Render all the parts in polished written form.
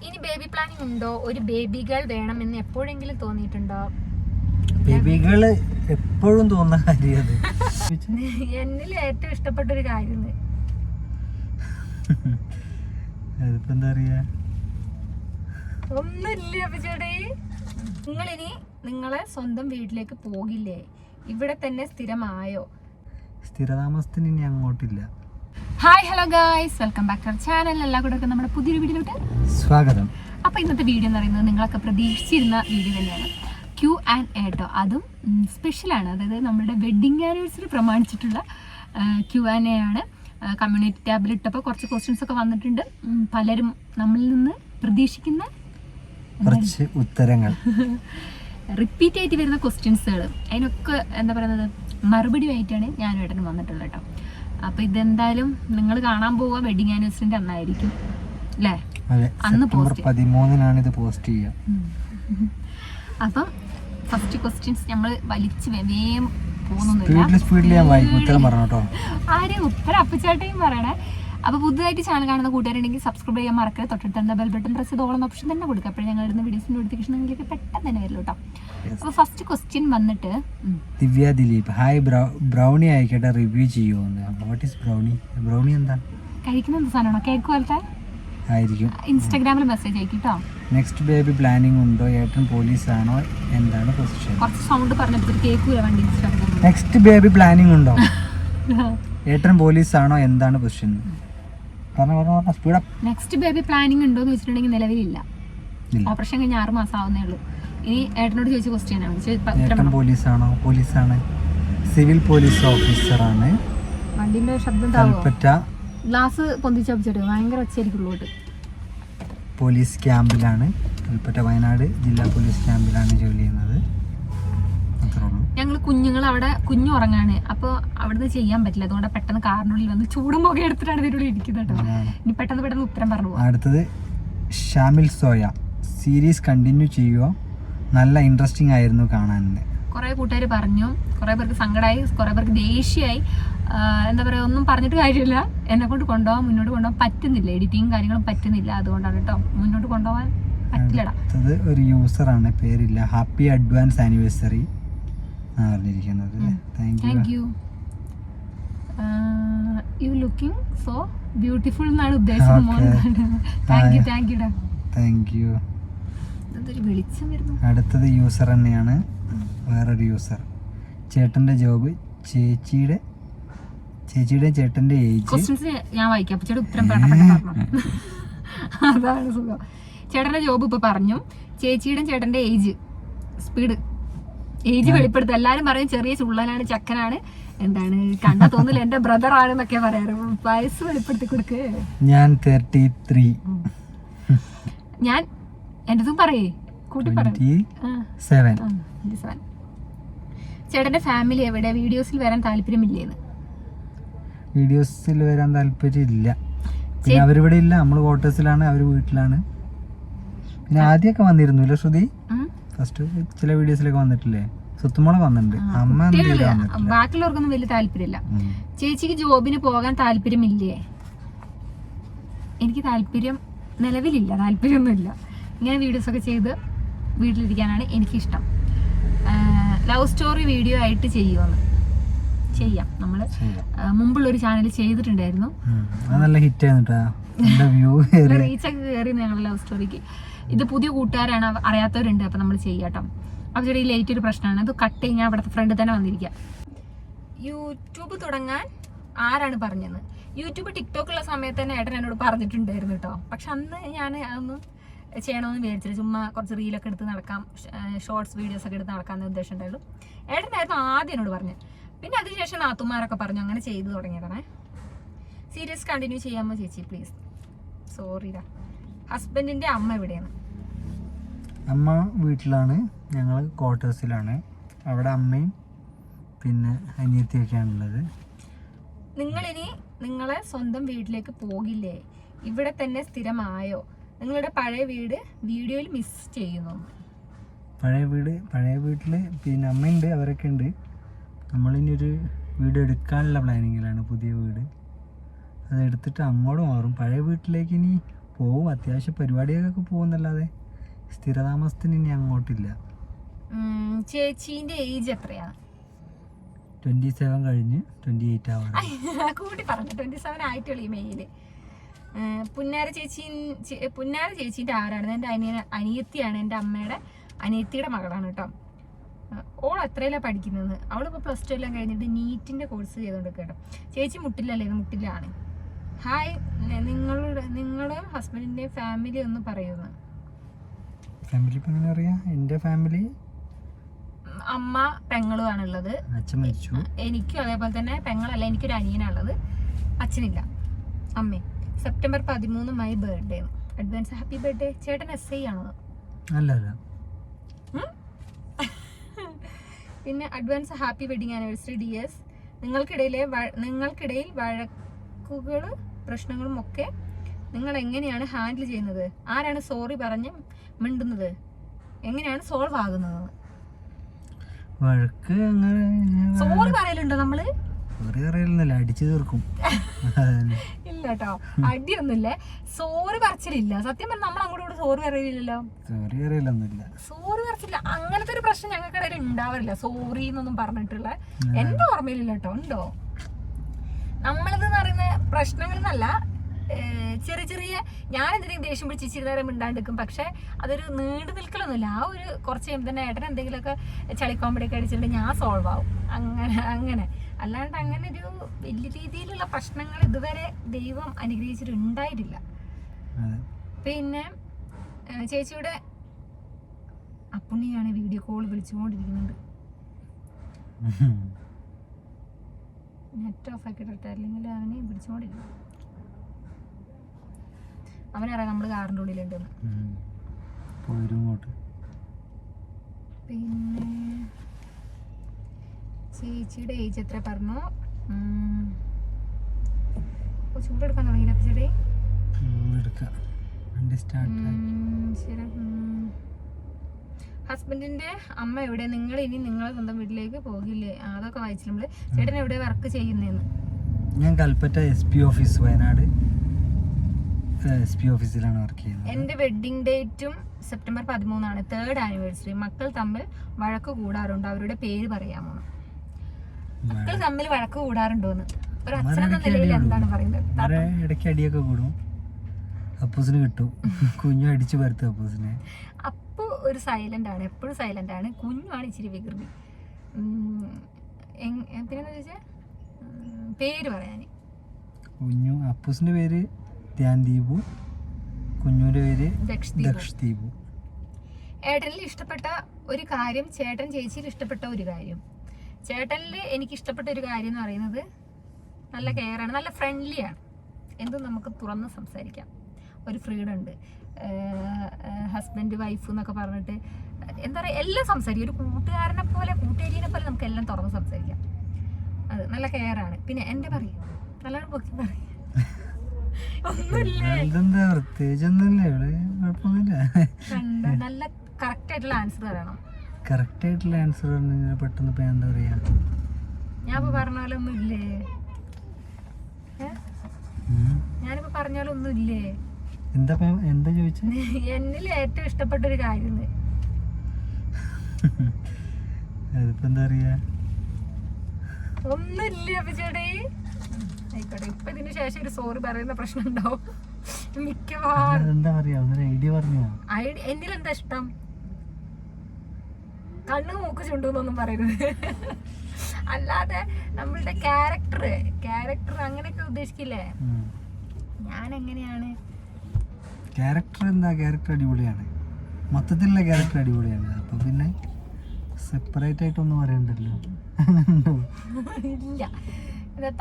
ഇനി baby planning ഉണ്ടോ? ഒരു ബേബി ഗേൾ വേണം എന്ന് എപ്പോഴെങ്കിലും തോന്നിയിട്ടുണ്ടോ? ബേബി ഗേൾ എപ്പോഴും തോന്നുന്ന കാര്യം അത്. എന്നിൽ ഏറ്റവും ഇഷ്ടപ്പെട്ട ഒരു കാര്യം അതിപ്പോ എന്താ പറയാ, ഒന്നുമില്ല അപ്പച്ചേട്ടേ. നിങ്ങളിനി നിങ്ങളെ സ്വന്തം വീട്ടിലേക്ക് പോകില്ലേ? ഇവിടെ തന്നെ സ്ഥിരമായോ? സ്ഥിരതാമസത്തിന് ഇനി അങ്ങോട്ടില്ല. Hi hello guys, welcome back to our channel. എല്ലാ കൂടെ നമ്മുടെ പുതിയൊരു വീഡിയോയിലോട്ട് സ്വാഗതം. അപ്പോൾ ഇന്നത്തെ വീഡിയോ എന്ന് പറയുന്നത് നിങ്ങളൊക്കെ പ്രതീക്ഷിച്ചിരുന്ന വീഡിയോ തന്നെയാണ്. Q&A കേട്ടോ. അതും സ്പെഷ്യലാണ്. അതായത് നമ്മുടെ വെഡ്ഡിങ് ആനിവേഴ്സറി പ്രമാണിച്ചിട്ടുള്ള Q&A ആണ്. കമ്മ്യൂണിറ്റി ടാബിൽ ഇട്ടപ്പോൾ കുറച്ച് ക്വസ്റ്റ്യൻസ് ഒക്കെ വന്നിട്ടുണ്ട്. പലരും നമ്മളിൽ നിന്ന് പ്രതീക്ഷിക്കുന്ന കുറച്ച് ഉത്തരങ്ങൾ, റിപ്പീറ്റ് ആയിട്ട് വരുന്ന ക്വസ്റ്റ്യൻസുകൾ, അതിനൊക്കെ എന്താ പറയുന്നത് മറുപടി ആയിട്ടാണ് ഞാനും ഏട്ടനും വന്നിട്ടുള്ളത് കേട്ടോ. അപ്പോൾ ഇതെന്തായാലും നിങ്ങൾ കാണാൻ പോവുക വെഡ്ഡിങ് ആനിവേഴ്സറിൻ്റെ അന്നായിരിക്കും അല്ലേ? അന്ന് പോസ്റ്റ് 13 ഇത് പോസ്റ്റ് ചെയ്യുക. അപ്പം ഫസ്റ്റ് ക്വസ്റ്റ്യൻസ് നമ്മൾ വലിച്ച് വേഗം ആരെയും ഉത്തരം അപ്പച്ചാട്ടയും പറയണേ. അപ്പോൾ പുതുതായിട്ട് ചാനൽ കാണുന്ന കൂട്ടുകാരുണ്ടെങ്കിൽ സബ്സ്ക്രൈബ് ചെയ്യാൻ മറക്കരുത്. തൊട്ടടുത്ത ബെൽ ബട്ടൺ പ്രസ് ചെയ്ത് ഓളം ഓപ്ഷൻ തന്നെ കൊടുക്കുക. അപ്പോഴും ഞങ്ങൾ ഇടുന്ന വീഡിയോസിൻ്റെ നോട്ടിഫിക്കേഷൻ നിങ്ങൾക്ക് പെട്ടെന്ന് തന്നെ വരും കേട്ടോ. അപ്പോൾ ഫസ്റ്റ് ക്വസ്റ്റ്യൻ വന്നിട്ട് ദിവ്യ ദിലീപ്, ഹായ് ബ്രൗണി ആയിക്കട്ടെ, റിവ്യൂ ചെയ്യുമോ? What is brownie? ബ്രൗണി എന്താ? കഴിക്കുന്ന എന്ത് സാധനമാണോ? കേക്ക് പോലത്തെ ആയിരിക്കും. ഇൻസ്റ്റാഗ്രാമിൽ മെസ്സേജ് അയക്കും കേട്ടോ. നെക്സ്റ്റ് ബേബി പ്ലാനിങ് ഉണ്ടോ? ഏട്ടൻ പോലീസാണോ? എന്താണ് പൊസിഷൻ? കുറച്ച് സൗണ്ട് പറഞ്ഞപ്പോൾ കേൾക്കൂല വണ്ടി. നെക്സ്റ്റ് ബേബി പ്ലാനിങ് ഉണ്ടോ? ഏട്ടൻ പോലീസാണോ? എന്താണ് പൊസിഷൻ? നെക്സ്റ്റ് ബേബി പ്ലാനിങ് ഉണ്ടോ എന്ന് വെച്ചിട്ടുണ്ടെങ്കിൽ നിലവിലില്ല. ഓപ്പറേഷൻ കഴിഞ്ഞ് 6 മാസം ആവുന്നേ ഉള്ളൂ. ഇനി ഏട്ടനോട് ചോദിച്ച ക്വസ്റ്റ്യൻ ആണ്. ഏട്ടൻ പോലീസാണോ? പോലീസാണ്, സിവിൽ പോലീസ് ഓഫീസറാണ്. വണ്ടിന്റെ ശബ്ദം കൽപ്പറ്റ ഗ്ലാസ് പൊന്തിച്ച് വെച്ചിട്ട് ഭയങ്കര ഒച്ചയായിരിക്കുള്ളൂ. പോലീസ് ക്യാമ്പിലാണ്, കൽപ്പറ്റ വയനാട് ജില്ലാ പോലീസ് ക്യാമ്പിലാണ് ജോലി ചെയ്യുന്നത്. ഞങ്ങൾ കുഞ്ഞുങ്ങൾ അവിടെ കുഞ്ഞു ഉറങ്ങാണ്. അപ്പോൾ അവിടുന്ന് ചെയ്യാൻ പറ്റില്ല. അതുകൊണ്ട് പെട്ടെന്ന് കാറിനുള്ളിൽ വന്ന് ചൂടും പുക എടുത്തിട്ടാണ് ഇതിനുള്ളിൽ ഇരിക്കുന്നത് കേട്ടോ. ഇനി പെട്ടെന്ന് ഉത്തരം പറഞ്ഞു പോകും. അടുത്തത് ഷാമിൽ സോയ, സീരീസ് കണ്ടിന്യൂ ചെയ്യുമോ? നല്ല ഇൻട്രസ്റ്റിംഗ് ആയിരുന്നു കാണാൻ. കുറേ കൂട്ടുകാർ പറഞ്ഞു, കുറേ പേർക്ക് സങ്കടമായി, കുറേ പേർക്ക് ദേഷ്യമായി. എന്താ പറയുക, ഒന്നും പറഞ്ഞിട്ട് കാര്യമില്ല. എന്നെ കൊണ്ട് മുന്നോട്ട് കൊണ്ടുപോകാൻ പറ്റുന്നില്ല. എഡിറ്റിങ് കാര്യങ്ങളും പറ്റുന്നില്ല. അതുകൊണ്ടാണ് കേട്ടോ, മുന്നോട്ട് കൊണ്ടുപോകാൻ പറ്റില്ലടാ. അടുത്തത് ഒരു യൂസറാണ്, പേരില്ല, ഹാപ്പി അഡ്വാൻസ് ആനിവേഴ്സറി പറഞ്ഞിരിക്കുന്നത്. Thank you. You looking so beautiful എന്നാണ് ഉദ്ദേശിക്കുന്നത്. Thank you. വെളിച്ചം വരുന്നു. അടുത്തത് യൂസർ തന്നെയാണ്, വേറൊരു യൂസർ. ചേട്ടന്റെ ജോബ്, ചേച്ചിയുടെ ചേട്ടന്റെ ഏജ്. ഞാൻ വായിക്കാം. ചേട്ടൻ ഉത്തരം അതാണ് സുഖം. ചേട്ടന്റെ ജോബ് ഇപ്പൊ പറഞ്ഞു. ചേച്ചിയുടെ ചേട്ടന്റെ ഏജ്, ഏജ് വെളിപ്പെടുത്തുക. എല്ലാരും പറയും ചെറിയ ചുള്ളനാണ്, ചക്കനാണ്, എന്താണ് കണ്ടാ തോന്നില്ല എന്റെ ബ്രദർ ആണെന്നൊക്കെ പറയാറ്. വയസ്സ് വെളിപ്പെടുത്തി കൊടുക്ക്. ഞാൻ 33. ഞാൻ എന്റതും പറയേ കൂട്ടി പറ. 27. ചേട്ടന്റെ ഫാമിലി എവിടെ? വീഡിയോസിൽ വരാൻ താല്പര്യമില്ലേന്ന്? വീഡിയോസിൽ വരാൻ താല്പര്യമില്ല. പിന്നെ അവരിവിടെ ഇല്ല, നമ്മൾ ക്വാർട്ടേഴ്സിലാണ്, അവർ വീട്ടിലാണ്. പിന്നെ ആദ്യമൊക്കെ വന്നിരുന്നു ശ്രുതി, ഫസ്റ്റ് ചില വീഡിയോസിലൊക്കെ വന്നിട്ടില്ലേ? സുത്തുമോളെ വന്നിട്ടുണ്ട്, അമ്മ ബാക്കിയുള്ളവർക്കൊന്നും വലിയ താല്പര്യമില്ല. ചേച്ചിക്ക് ജോബിന് പോകാൻ താല്പര്യമില്ലേ? എനിക്ക് താല്പര്യം നിലവിലില്ല, താല്പര്യമൊന്നുമില്ല. ഇങ്ങനെ വീഡിയോസൊക്കെ ചെയ്ത് വീട്ടിലിരിക്കാനാണ് എനിക്കിഷ്ടം. ലവ് സ്റ്റോറി വീഡിയോ ആയിട്ട് ചെയ്യുമെന്ന് ചെയ്യാം. നമ്മൾ മുമ്പുള്ളൊരു ചാനൽ ചെയ്തിട്ടുണ്ടായിരുന്നു, നല്ല ഹിറ്റ് റീച്ചൊക്കെ കയറി ഞങ്ങൾ ലവ് സ്റ്റോറിക്ക്. ഇത് പുതിയ കൂട്ടുകാരാണ്, അറിയാത്തവരുണ്ട്. അപ്പം നമ്മൾ ചെയ്യാട്ടോ. അപ്പോൾ ഈ ലേറ്റ് ഒരു പ്രശ്നമാണ്. അത് കട്ട് കഴിഞ്ഞാൽ അവിടുത്തെ ഫ്രണ്ട് തന്നെ വന്നിരിക്കുക. യൂട്യൂബ് തുടങ്ങാൻ ആരാണ് പറഞ്ഞത്? യൂട്യൂബ് ടിക്ടോക്കുള്ള സമയത്ത് തന്നെ ഏട്ടൻ എന്നോട് പറഞ്ഞിട്ടുണ്ടായിരുന്നു കേട്ടോ. പക്ഷെ അന്ന് ഞാൻ അതൊന്നും ചെയ്യണമെന്ന് വിചാരിച്ചില്ല. ചുമ്മാ കുറച്ച് റീലൊക്കെ എടുത്ത് നടക്കാം, ഷോർട്സ് വീഡിയോസ് ഒക്കെ എടുത്ത് നടക്കാമെന്ന് ഉദ്ദേശം ഉണ്ടായുള്ളൂ. ഏട്ടനായിരുന്നു ആദ്യം എന്നോട് പറഞ്ഞത്. പിന്നെ അതിനുശേഷം നാത്തുമാരൊക്കെ പറഞ്ഞു, അങ്ങനെ ചെയ്തു തുടങ്ങിയതാണേ. സീരിയസ് കണ്ടിന്യൂ ചെയ്യാമോ ചേച്ചി പ്ലീസ്? സോറിടാ. ഹസ്ബൻഡിന്റെ അമ്മ എവിടെയാണ്? അമ്മ വീട്ടിലാണ്, ഞങ്ങൾ ക്വാർട്ടേഴ്സിലാണ്. അവിടെ അമ്മയും പിന്നെ അനിയത്തിയൊക്കെയാണുള്ളത്. നിങ്ങളിനി നിങ്ങളെ സ്വന്തം വീട്ടിലേക്ക് പോകില്ലേ? ഇവിടെ തന്നെ സ്ഥിരമായോ? നിങ്ങളുടെ പഴയ വീട് വീഡിയോയിൽ മിസ് ചെയ്യുന്നു? പഴയ വീട്ടിൽ പിന്നെ അമ്മയുണ്ട്, അവരൊക്കെ ഉണ്ട്. നമ്മളിനി ഒരു വീട് എടുക്കാനുള്ള പ്ലാനിങ്ങിലാണ്, പുതിയ വീട്. അത് എടുത്തിട്ട് അങ്ങോട്ട് മാറും. പഴയ വീട്ടിലേക്ക് ഇനി പോവും, അത്യാവശ്യം പരിപാടിയൊക്കെ പോകുന്നല്ലാതെ സ്ഥിരതാമസത്തിന് ഇനി അങ്ങോട്ടില്ല. ചേച്ചീന്റെ ഏജ് എത്രയാ? 27 കഴിഞ്ഞ് 28 ആവാം. കൂട്ടി പറഞ്ഞു 27 ആയിട്ടുള്ളൂ ഈ മെയില്. പുന്നാര ചേച്ചീന്റെ ആരാണ്? എൻ്റെ അനിയത്തിയാണ്, എൻ്റെ അമ്മയുടെ അനിയത്തിയുടെ മകളാണ് കേട്ടോ. ഓൾ എത്രയിലാണ് പഠിക്കുന്നത്? അവളിപ്പോൾ +2 എല്ലാം കഴിഞ്ഞിട്ട് നീറ്റിന്റെ കോഴ്സ് ചെയ്തോണ്ട് കേട്ടോ. ചേച്ചി മുട്ടില്ലല്ലേ? ഇത് മുട്ടില്ലാണ്. ഹായ്, നിങ്ങളും ഹസ്ബൻഡിന്റെയും ഫാമിലി ഒന്ന് പറയുന്നു. ഫാമിലി ഇപ്പൊ എങ്ങനെ അറിയാം? എന്റെ ഫാമിലി അമ്മ പെങ്ങളുമാണുള്ളത്. അച്ഛൻ മരിച്ചു. എനിക്കും അതേപോലെ തന്നെ പെങ്ങളല്ല, എനിക്കൊരു അനിയനാണുള്ളത്, അച്ഛനില്ല. അമ്മേ September 13 my birthday. Advance happy birthday. ചേട്ടൻ SI ആണോ? അല്ല. പിന്നെ advance happy wedding anniversary dears. നിങ്ങൾക്കിടയിൽ വഴക്കുകളും പ്രശ്നങ്ങളും ഒക്കെ നിങ്ങൾ എങ്ങനെയാണ് ഹാൻഡിൽ ചെയ്യുന്നത്? ആരാണ് സോറി പറഞ്ഞ് മിണ്ടുന്നത്? എങ്ങനെയാണ് സോൾവ് ആകുന്നത്? വഴക്ക് സോറി പറയലുണ്ടോ നമ്മള്? സോറി പറയലൊന്നുമില്ല, അടിച്ചു തീർക്കും. ഇല്ല കേട്ടോ, അടിയൊന്നുമില്ലേ, സോറി പറച്ചിലില്ല. സത്യം പറഞ്ഞാൽ നമ്മൾ അങ്ങോട്ട് സോറി പറയില്ലല്ലോ. സോറി പറയലൊന്നുമില്ല, സോറി പറച്ചില്ല. അങ്ങനത്തെ ഒരു പ്രശ്നം ഞങ്ങൾക്കിടയിൽ ഉണ്ടാവാറില്ല. സോറി എന്നൊന്നും പറഞ്ഞിട്ടുള്ള എന്റെ ഓർമ്മയിലില്ല കേട്ടോ. ഉണ്ടോ? നമ്മളിത് പറയുന്ന പ്രശ്നങ്ങൾ എന്നല്ല, ചെറിയ ചെറിയ ഞാൻ എന്തെങ്കിലും ദേഷ്യം പിടിച്ച് ഇച്ചിരി നേരം മിണ്ടാണ്ടിരിക്കും. പക്ഷെ അതൊരു നീണ്ടു നിൽക്കലൊന്നുമില്ല. ആ ഒരു കുറച്ച് കഴിയുമ്പോൾ തന്നെ ഏട്ടൻ എന്തെങ്കിലുമൊക്കെ ചളിക്കോമ്പടിയൊക്കെ അടിച്ചിട്ട് ഞാൻ സോൾവ് ആവും. അങ്ങനെ അല്ലാണ്ട് അങ്ങനെ ഒരു വലിയ രീതിയിലുള്ള പ്രശ്നങ്ങൾ ഇതുവരെ ദൈവം അനുഗ്രഹിച്ചിട്ട് ഉണ്ടായിട്ടില്ല. പിന്നെ ചേച്ചിയുടെ അപ്പുണ്ണിയാണ് വീഡിയോ കോൾ വിളിച്ചുകൊണ്ടിരിക്കുന്നുണ്ട്. നെറ്റ് ഓഫ് ആക്കിയിട്ടെ, അല്ലെങ്കിൽ അവനെ വിളിച്ചുകൊണ്ടിരിക്കുന്നു. അവനറിയാം നമ്മള് കാറിന്റെ ഉള്ളിലുണ്ടെന്ന്. പിന്നെ ചേച്ചിയുടെ ഏജ് എത്ര പറഞ്ഞു? ചൂടെടുക്കാൻ തുടങ്ങിയില്ല ചേച്ചി? ശരി. ഹസ്ബൻഡിന്റെ അമ്മ എവിടെ? നിങ്ങൾ ഇനി നിങ്ങളെ സ്വന്തം വീട്ടിലേക്ക് പോകില്ലേ? അതൊക്കെ വായിച്ചു നമ്മള്. ചേട്ടൻ എവിടെ വർക്ക് ചെയ്യുന്നതെന്ന്? ഞാൻ Kalpetta SP office, Wayanad SP ഓഫീസിലാണ് വർക്ക് ചെയ്യുന്നത്. എന്റെ വെഡിങ് ഡേറ്റും സെപ്റ്റംബർ 13 3rd ആനിവേഴ്സറി. മക്കൾ തമ്മിൽ വഴക്ക് കൂടാറുണ്ടോ? അവരുടെ പേര് പറയാമോ? മക്കൾ തമ്മിൽ വഴക്ക് കൂടാറുണ്ടോന്ന് ഒരു അച്ഛനെന്ന നിലയിൽ എന്താണ് പറയുന്നത്? ഇടയ്ക്ക് അടിയൊക്കെ കൂടും. അപ്പൂസിന് കിട്ടും, കുഞ്ഞു അടിച്ചു പരത്തും അപ്പൂസിനെ. അപ്പു ഒരു സൈലന്റ് ആണ്, എപ്പോഴും സൈലന്റ് ആണ്. കുഞ്ഞുമാണ് ഇച്ചിരി വികൃതി. പിന്നെന്താ ചോദിച്ചാ പേര് പറയാന്? കുഞ്ഞു അപ്പൂസിന്റെ പേര് ധ്യാൻ ദീപു, കുഞ്ഞുവിന്റെ പേര് ദക്ഷ് ദീപു. ഏട്ടനിൽ ഇഷ്ടപ്പെട്ട ഒരു കാര്യം, ചേട്ടൻ ചേച്ചിയിൽ ഇഷ്ടപ്പെട്ട ഒരു കാര്യം. ചേട്ടനിൽ എനിക്ക് ഇഷ്ടപ്പെട്ട ഒരു കാര്യം എന്ന് പറയുന്നത് നല്ല കെയർ ആണ്, നല്ല ഫ്രണ്ട്ലി ആണ്. എന്തും നമുക്ക് തുറന്ന് സംസാരിക്കാം, ഒരു ഫ്രീഡം ഉണ്ട്. ഹസ്ബൻഡ് വൈഫ് എന്നൊക്കെ പറഞ്ഞിട്ട് എന്താ പറയുക, എല്ലാം സംസാരിക്കും. ഒരു കൂട്ടുകാരനെ പോലെ, കൂട്ടുകാരിനെ പോലെ നമുക്ക് എല്ലാം തുറന്ന് സംസാരിക്കാം. അത് നല്ല കെയർ ആണ്. പിന്നെ എന്റെ പറയും നല്ലോണം പൊക്കി പറയും. നല്ല കറക്റ്റ് ആയിട്ടുള്ള ആൻസർ തരണം. കറക്റ്റ് ആയിട്ടുള്ള ആൻസർ പെട്ടെന്ന് ഇപ്പൊ എന്താ പറയാ, ഞാൻ പറഞ്ഞാലൊന്നും ഇല്ലേ? ഞാനിപ്പോ പറഞ്ഞാലൊന്നും ഇല്ലേ? എന്താ ചോദിച്ചേ? എന്നിൽ ഏറ്റവും ഇഷ്ടപ്പെട്ട ഒരു കാര്യം അതിപ്പോ എന്താ പറയാ? ഒന്നുമില്ല അപ്പൊ ചേട്ടേ. ആയിക്കോട്ടെ, ഇപ്പൊ ഇതിന് ശേഷം ഒരു സോറി പറയുന്ന പ്രശ്നം ഉണ്ടാവും മിക്കവാറും. എന്താ പറയാ, ഐഡിയ പറഞ്ഞോ? എന്നിലെന്താ ഇഷ്ടം? കണ്ണ് മൂക്ക് ചുണ്ടെന്നൊന്നും പറയരുത്. അല്ലാതെ നമ്മളുടെ ക്യാരക്ടർ അങ്ങനെയൊക്കെ ഉദ്ദേശിക്കില്ലേ? ഞാൻ എങ്ങനെയാണ് ക്യാരക്ടർ? എന്താ ക്യാരക്ടർ അടിപൊളിയാണ്, മൊത്തത്തിലുള്ള ക്യാരക്ടർ അടിപൊളിയാണ്. അപ്പൊ പിന്നെ സെപ്പറേറ്റ് ആയിട്ടൊന്നും പറയണ്ടല്ലോ. ഇല്ല,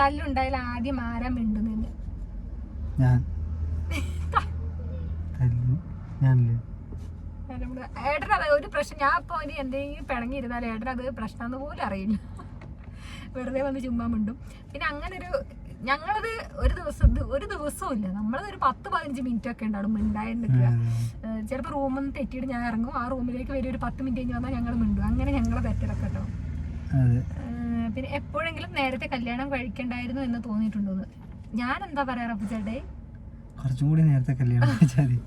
തല്ലുണ്ടായാലും ആദ്യം ആരാ മിണ്ടുന്നത്? ഏട്ടനത് ഒരു പ്രശ്നം. ഞാൻ ഇപ്പൊ ഇനി എന്തെങ്കിലും പിണങ്ങിയിരുന്നാലും ഏട്ടനത് പ്രശ്നം പോലും അറിയില്ല, വെറുതെ വന്ന് ചുമ്മാ മിണ്ടും. പിന്നെ അങ്ങനെ ഞങ്ങളത് ഒരു ദിവസവും ഇല്ല, നമ്മളത് ഒരു 10-15 മിനിറ്റ് ഒക്കെ ഉണ്ടാവും മിണ്ടായിരിക്കുക. ചിലപ്പോൾ റൂമിൽ നിന്ന് തെറ്റിയിട്ട് ഞാൻ ഇറങ്ങും, ആ റൂമിലേക്ക് വരും, ഒരു 10 മിനിറ്റ് കഴിഞ്ഞ് വന്നാൽ ഞങ്ങൾ മിണ്ടും. അങ്ങനെ ഞങ്ങളെ തെറ്റിലൊക്കെ കേട്ടോ. പിന്നെ എപ്പോഴെങ്കിലും നേരത്തെ കല്യാണം കഴിക്കണ്ടായിരുന്നു എന്ന് തോന്നിയിട്ടുണ്ടോന്ന്? ഞാൻ എന്താ പറയാ റബ്ബു ചേട്ടേ, കുറച്ചും കൂടി നേരത്തെ കല്യാണം കഴിച്ചാൽ മതി.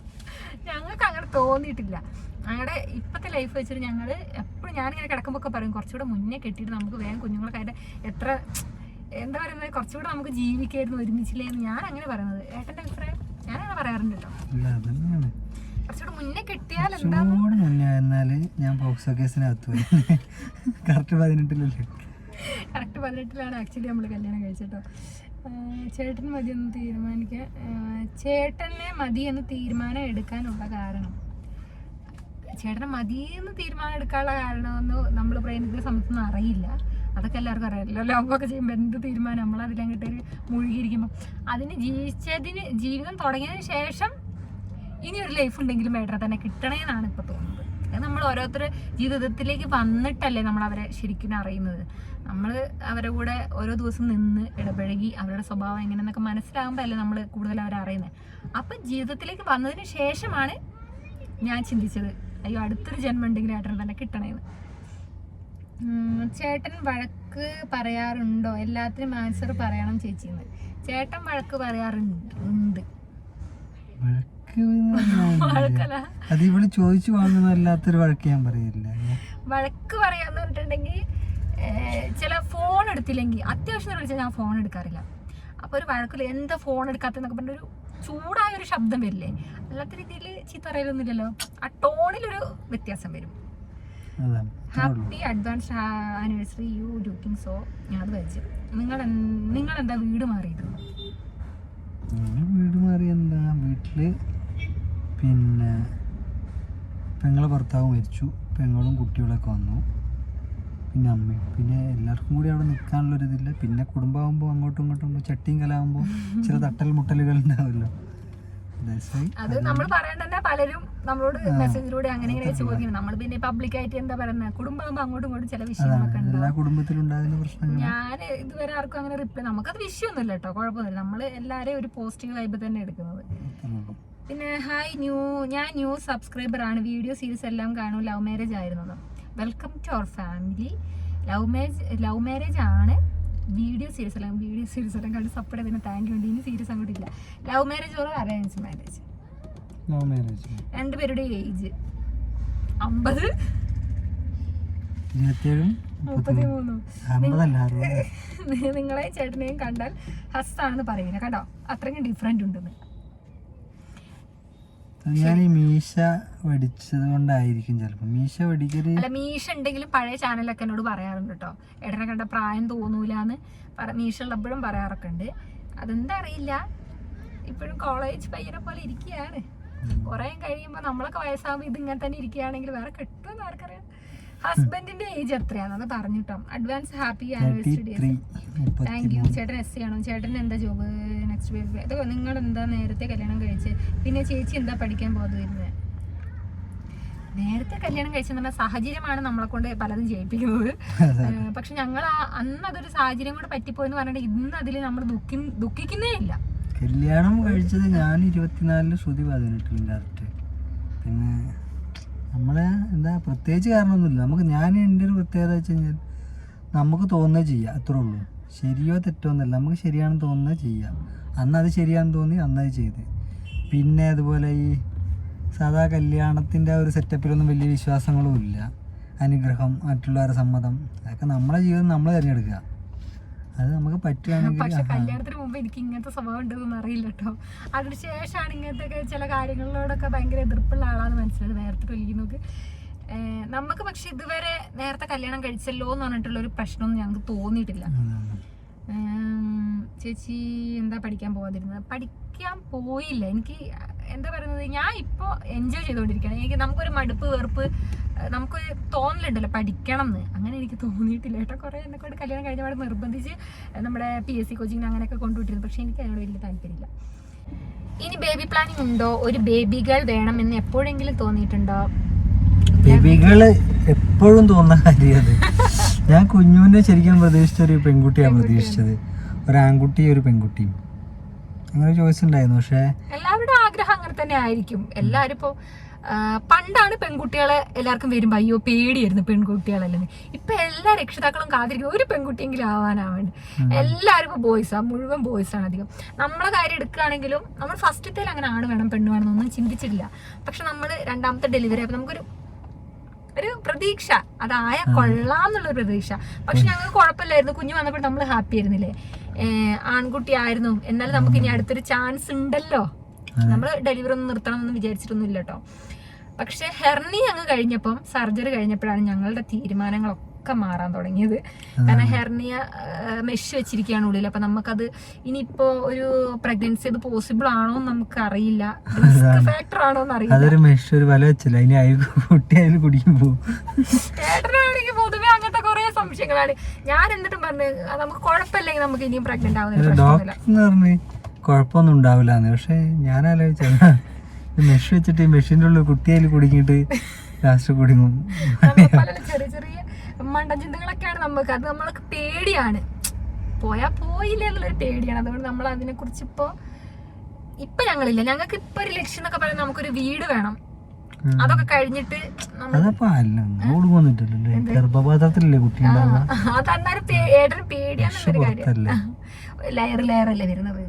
ഞങ്ങൾക്ക് അങ്ങനെ തോന്നിയിട്ടില്ല. ഞങ്ങളുടെ ഇപ്പോഴത്തെ ലൈഫ് വെച്ചിട്ട് ഞങ്ങൾ എപ്പോഴും ഞാനിങ്ങനെ കിടക്കുമ്പോൾ ഒക്കെ പറയും കുറച്ചുകൂടെ മുന്നേ കെട്ടിയിട്ട് നമുക്ക് വേഗം കുഞ്ഞുങ്ങളൊക്കെ ആയിട്ട് എത്ര എന്താ പറയുന്നത് കുറച്ചുകൂടെ നമുക്ക് ജീവിക്കായിരുന്നു ഒരുമിച്ചില്ലേ എന്ന് ഞാൻ അങ്ങനെ പറയുന്നത്. ഏട്ടൻ്റെ അഭിപ്രായം? ഞാനങ്ങനെ പറയാറുണ്ട് കേട്ടോ. കുറച്ചുകൂടെ മുന്നേ കെട്ടിയാൽ എന്താ മുന്നേ എന്നാല് ഞാൻ പോക്സോ കേസിനകത്ത് പോയി. കറക്റ്റ് 18-ലല്ലേ? കറക്റ്റ് 18-ലാണ് ആക്ച്വലി നമ്മൾ കല്യാണം കഴിച്ചിട്ടോ. ചേട്ടൻ മതിയെന്ന് തീരുമാനിക്കാൻ ചേട്ടനെ മതിയെന്ന് തീരുമാനം എടുക്കാനുള്ള കാരണം, ചേട്ടനെ മതിയെന്ന് തീരുമാനം എടുക്കാനുള്ള കാരണമെന്ന് നമ്മൾ പ്രേമിക്കുന്ന സമയത്തൊന്നും അറിയില്ല. അതൊക്കെ എല്ലാവർക്കും അറിയാമല്ലോ. ലോകമൊക്കെ ചെയ്യുമ്പോൾ എന്ത് തീരുമാനം നമ്മളതിലങ്ങിട്ട് മുഴുകിയിരിക്കുമ്പോൾ അതിന് ജീവിതം തുടങ്ങിയതിന് ശേഷം ഇനിയൊരു ലൈഫ് ഉണ്ടെങ്കിലും ഏട്ടനെ തന്നെ കിട്ടണേന്നാണ് ഇപ്പോൾ തോന്നുന്നത്. അത് നമ്മൾ ഓരോരുത്തർ ജീവിതത്തിലേക്ക് വന്നിട്ടല്ലേ നമ്മൾ അവരെ ശരിക്കും അറിയുന്നത്. നമ്മൾ അവരുടെ കൂടെ ഓരോ ദിവസം നിന്ന് ഇടപഴകി അവരുടെ സ്വഭാവം എങ്ങനെയെന്നൊക്കെ മനസ്സിലാകുമ്പോൾ അല്ലേ നമ്മൾ കൂടുതൽ അവരെ അറിയുന്നത്. അപ്പം ജീവിതത്തിലേക്ക് വന്നതിന് ശേഷമാണ് ഞാൻ ചിന്തിച്ചത് അയ്യോ അടുത്തൊരു ജന്മം ഉണ്ടെങ്കിലും ഏട്ടനെ തന്നെ കിട്ടണേന്ന്. ചേട്ടൻ വഴക്ക് പറയാറുണ്ടോ? എല്ലാത്തിനും ആൻസർ പറയണം ചേച്ചിന്ന്. ചേട്ടൻ വഴക്ക് പറയാറുണ്ട്. അത് ഇവിടെ ചോദിച്ചു വാങ്ങുന്നല്ലാത്തൊരു വഴക്ക് ഞാൻ പറയില്ല. വഴക്ക് പറയാന്ന് പറഞ്ഞിട്ടുണ്ടെങ്കിൽ ചില ഫോൺ എടുത്തില്ലെങ്കിൽ അത്യാവശ്യം വിളിച്ചാൽ ഞാൻ ഫോൺ എടുക്കാറില്ല. അപ്പോൾ ഒരു വഴക്കില്ല എന്താ ഫോൺ എടുക്കാത്തെന്നൊക്കെ പറഞ്ഞൊരു ചൂടായ ഒരു ശബ്ദം വരില്ലേ, അല്ലാത്ത രീതിയിൽ ചീത്ത അറിയലൊന്നുമില്ലല്ലോ. ആ ടോണിലൊരു വ്യത്യാസം വരും. Happy advance anniversary you looking so. ഞാൻ അത് വെച്ച് നിങ്ങളെന്താ വീട് മാറിയത്? വീട് മാറി എന്താ, വീട്ടില് പിന്നെ പെങ്ങളെ ഭർത്താവ് മരിച്ചു, പെങ്ങളും കുട്ടികളൊക്കെ വന്നു, പിന്നെ അമ്മയും, പിന്നെ എല്ലാവർക്കും കൂടി അവിടെ നിൽക്കാനുള്ളൊരിതില്ല. പിന്നെ കുടുംബമാകുമ്പോൾ അങ്ങോട്ടും ഇങ്ങോട്ടും ചട്ടിയും കലാകുമ്പോൾ ചില തട്ടൽ മുട്ടലുകൾ ഉണ്ടാവുമല്ലോ. അത് നമ്മൾ പറയണ്ട തന്നെ പലരും നമ്മളോട് മെസ്സേജിലൂടെ അങ്ങനെ ചോദിക്കണം. നമ്മൾ പിന്നെ പബ്ലിക് ആയിട്ട് എന്താ പറയുന്നത്, കുടുംബമാകുമ്പോൾ അങ്ങോട്ടും ഇങ്ങോട്ടും ചില വിഷയങ്ങളൊക്കെ ഉണ്ടാവും. ഞാൻ ഇതുവരെ ആർക്കും അങ്ങനെ റിപ്ലൈ, നമുക്കത് വിഷയമൊന്നുമില്ല കേട്ടോ, കുഴപ്പമൊന്നുമില്ല. നമ്മൾ എല്ലാവരെയും ഒരു പോസിറ്റീവ് വൈബ് തന്നെ എടുക്കുന്നത്. പിന്നെ ഹായ് ഞാൻ ന്യൂ സബ്സ്ക്രൈബർ ആണ്, വീഡിയോ സീരീസ് എല്ലാം കാണും. ലവ് മാരേജ് ആയിരുന്നത്. Welcome to our family. Love marriage ആണ്, വീഡിയോ സീരീസ് എല്ലാം കണ്ട് സപ്പോർട്ട് ചെയ്തതിന് താങ്ക് യു. ഇനി സീരീസ് അങ്ങോട്ട് ഇല്ല. Love marriage or arrange marriage? രണ്ടുപേരുടെ ഏജ് 50, 33. നിങ്ങളെ ചേട്ടനെയും കണ്ടാൽ ഹസ്സാണെന്ന് പറയുന്നത് കേട്ടോ, അത്രയും ഡിഫറെന്റ് ഉണ്ടെന്ന്. ഞാൻ ഈ മീശ വടിച്ചത് കൊണ്ടായിരിക്കും ചിലപ്പോ. മീശ വടിക്കല് അല്ല, മീശ ഉണ്ടെങ്കിലും പഴയ ചാനലൊക്കെ എന്നോട് പറയാറുണ്ട് കേട്ടോ, ഏട്ടനെ കണ്ട പ്രായം തോന്നൂലെന്ന് മീശ ഉള്ളപ്പോഴും പറയാറൊക്കെ ഉണ്ട്. അതെന്താ അറിയില്ല, ഇപ്പോഴും കോളേജ് പയ്യനെ പോലെ ഇരിക്കുകയാണ്. കുറെ കഴിയുമ്പോൾ നമ്മളൊക്കെ വയസ്സാകുമ്പോൾ ഇതിങ്ങനെ തന്നെ ഇരിക്കുകയാണെങ്കിൽ വേറെ കിട്ടുമെന്ന് ആർക്കറിയാം. ഹസ്ബൻഡിന്റെ ഏജ് എത്രയാണെന്ന് പറഞ്ഞിട്ടോ. Advance happy anniversary. Thank you. ചേട്ടൻ SC ആണോ? ചേട്ടൻ എന്താ ജോബ്? നെക്സ്റ്റ് വീക്ക് അതോ നിങ്ങൾ എന്താ നേരത്തെ കല്യാണം കഴിച്ച്? പിന്നെ ചേച്ചി എന്താ പഠിക്കാൻ പോകുന്നത്? നേരത്തെ കല്യാണം കഴിച്ചെന്നുള്ള സാഹചര്യമാണ് നമ്മളെ കൊണ്ട് പലതും ചെയ്യിപ്പിക്കുന്നത്. പക്ഷെ ഞങ്ങൾ അന്ന് അതൊരു സാഹചര്യം കൂടെ പറ്റിപ്പോയെന്ന് പറഞ്ഞിട്ട് ഇന്ന് അതിൽ നമ്മൾ ദുഃഖിക്കുന്നേ ഇല്ല. കല്യാണം കഴിച്ചത് ഞാൻ 24, ശ്രുതി 18 കറക്റ്റ്. പിന്നെ നമ്മളെ എന്താ പ്രത്യേകിച്ച് കാരണമൊന്നുമില്ല. ഞാൻ എൻ്റെ ഒരു പ്രത്യേകത വെച്ച് കഴിഞ്ഞാൽ നമുക്ക് തോന്നുന്നത് ചെയ്യാം, അത്രേ ഉള്ളൂ. ശരിയോ തെറ്റോ എന്നല്ല, നമുക്ക് ശരിയാണെന്ന് തോന്നുന്നത് ചെയ്യാം. അന്ന് അത് ശരിയാണെന്ന് തോന്നി അന്നത് ചെയ്ത്. പിന്നെ അതുപോലെ ഈ സാധാ കല്യാണത്തിൻ്റെ ആ ഒരു സെറ്റപ്പിലൊന്നും വലിയ വിശ്വാസങ്ങളും ഇല്ല. അനുഗ്രഹം, മറ്റുള്ളവരുടെ സമ്മതം, അതൊക്കെ നമ്മളെ ജീവിതം നമ്മൾ തിരഞ്ഞെടുക്കുക. അത് നമുക്ക് പറ്റുകയാണെങ്കിൽ. പക്ഷെ കല്യാണത്തിന് മുമ്പ് എനിക്ക് ഇങ്ങനത്തെ സ്വഭാവം ഉണ്ടെന്ന് അറിയില്ല കേട്ടോ. അതിന് ശേഷമാണ് ഇങ്ങനത്തെ ചില കാര്യങ്ങളിലോടൊക്കെ ഭയങ്കര എതിർപ്പുള്ള ആളാന്ന് മനസ്സിലായത്. നേരത്തെ കഴിയുന്നൊക്കെ നമുക്ക്. പക്ഷെ ഇതുവരെ നേരത്തെ കല്യാണം കഴിച്ചല്ലോ എന്ന് പറഞ്ഞിട്ടുള്ള ഒരു പ്രശ്നമൊന്നും ഞങ്ങൾക്ക് തോന്നിയിട്ടില്ല. ചേച്ചി എന്താ പഠിക്കാൻ പോകാതിരുന്നത്? പഠിക്കാൻ പോയില്ല. എനിക്ക് എന്താ പറയുന്നത്, ഞാൻ ഇപ്പോൾ എൻജോയ് ചെയ്തുകൊണ്ടിരിക്കുകയാണ്. എനിക്ക് നമുക്കൊരു മടുപ്പ്, വെറുപ്പ്, നമുക്കൊരു തോന്നലുണ്ടല്ലോ പഠിക്കണം എന്ന്. അങ്ങനെ എനിക്ക് തോന്നിയിട്ടില്ല കേട്ടോ. കുറേ എന്നെക്കൊണ്ട് കല്യാണം കഴിഞ്ഞ പാടെ നിർബന്ധിച്ച് നമ്മുടെ PSC കോച്ചിങ്ങിന് അങ്ങനെയൊക്കെ കൊണ്ടുവിട്ടിരുന്നു. പക്ഷെ എനിക്ക് അതിനോട് വലിയ താല്പര്യമില്ല. ഇനി ബേബി പ്ലാനിങ് ഉണ്ടോ? ഒരു ബേബി ഗേൾ വേണമെന്ന് എപ്പോഴെങ്കിലും തോന്നിയിട്ടുണ്ടോ? ബേബികള് എപ്പോഴും തോന്നുന്ന കാര്യം. ഞാൻ കുഞ്ഞുവിനെ ശരിക്കും പ്രതീക്ഷിച്ച ഒരു പെൺകുട്ടിയാണ് പ്രതീക്ഷിച്ചത്. ഒരു ആൺകുട്ടി, ഒരു പെൺകുട്ടിയും. അങ്ങനെ ചോയ്സ് ഉണ്ടായിരുന്നു. പക്ഷെ എല്ലാവരുടെ ആഗ്രഹം അങ്ങനെ തന്നെ ആയിരിക്കും എല്ലാരും. ഇപ്പൊ പണ്ടാണ് പെൺകുട്ടികളെ എല്ലാവർക്കും വരുമ്പോ അയ്യോ പേടിയായിരുന്നു പെൺകുട്ടികളല്ലെന്ന്. ഇപ്പൊ എല്ലാ രക്ഷിതാക്കളും കാത്തിരിക്കും ഒരു പെൺകുട്ടിയെങ്കിലും ആവാനാവേണ്ട. എല്ലാവരും ഇപ്പൊ ബോയ്സാ, മുഴുവൻ ബോയ്സാണ് അധികം. നമ്മളെ കാര്യം എടുക്കുകയാണെങ്കിലും നമ്മൾ ഫസ്റ്റത്തേൽ അങ്ങനെ ആണ് വേണം പെണ്ണ് വേണം എന്നൊന്നും ചിന്തിച്ചിട്ടില്ല. പക്ഷെ നമ്മൾ രണ്ടാമത്തെ ഡെലിവറി ആയപ്പോൾ നമുക്കൊരു പ്രതീക്ഷ, അതായ കൊള്ളാന്നുള്ളൊരു പ്രതീക്ഷ. പക്ഷെ ഞങ്ങൾക്ക് കുഴപ്പമില്ലായിരുന്നു, കുഞ്ഞു വന്നപ്പോൾ നമ്മൾ ഹാപ്പി ആയിരുന്നില്ലേ, ആൺകുട്ടി ആയിരുന്നു, എന്നാലും നമുക്ക് ഇനി അടുത്തൊരു ചാൻസ് ഉണ്ടല്ലോ. നമ്മൾ ഡെലിവറി ഒന്നും നിർത്തണം എന്ന് വിചാരിച്ചിട്ടൊന്നും ഇല്ല കേട്ടോ. പക്ഷെ ഹെർണി അങ്ങ് കഴിഞ്ഞപ്പം, സർജറി കഴിഞ്ഞപ്പോഴാണ് ഞങ്ങളുടെ തീരുമാനങ്ങളൊക്കെ മാറാൻ തുടങ്ങിയത്. കാരണം ഹെർണിയ മെഷ് വെച്ചിരിക്കുകയാണ് ഉള്ളിൽ. അപ്പൊ നമുക്കത് ഇനിയിപ്പോ ഒരു പ്രഗ്നൻസി അത് പോസിബിൾ ആണോ എന്ന് നമുക്ക് അറിയില്ല, റിസ്ക് ഫാക്ടർ ആണോ എന്ന് അറിയില്ല. ഏട്ടനാണെങ്കിൽ പൊതുവെ അങ്ങനത്തെ കുറെ സംശയങ്ങളാണ്. ഞാൻ എന്നിട്ടും പറഞ്ഞു നമുക്ക് കുഴപ്പമില്ലെങ്കിൽ നമുക്ക് ഇനിയും പ്രഗ്നന്റ് ആവുന്നില്ല, കുഴപ്പമൊന്നും ഉണ്ടാവില്ല. പക്ഷെ ഞാൻ ആലോചിച്ച മെഷ് വെച്ചിട്ട് മെഷീൻ്റെ ഉള്ളിൽ കുട്ടിയിൽ കുടുങ്ങിയിട്ട് ലാസ്റ്റ് കുടുങ്ങും. ചെറിയ ചെറിയ മണ്ടചിന്തകളൊക്കെയാണ് നമുക്ക്. അത് നമ്മൾക്ക് പേടിയാണ്, പോയാ പോയില്ല എന്നുള്ളൊരു പേടിയാണ്. അതുകൊണ്ട് നമ്മൾ അതിനെ കുറിച്ച് ഇപ്പൊ ഞങ്ങളില്ല. ഞങ്ങൾക്ക് ഇപ്പൊ ഒരു ലക്ഷ്യം എന്നൊക്കെ പറയുന്നത് നമുക്കൊരു വീട് വേണം. അതൊക്കെ കഴിഞ്ഞിട്ട് ഗർഭപാത്രത്തിലല്ലേ കുട്ടി, അതന്നാലും ഏട്ടന് പേടിയാന്നുള്ളൊരു കാര്യം. ലെയർ അല്ലേ വരുന്നത്,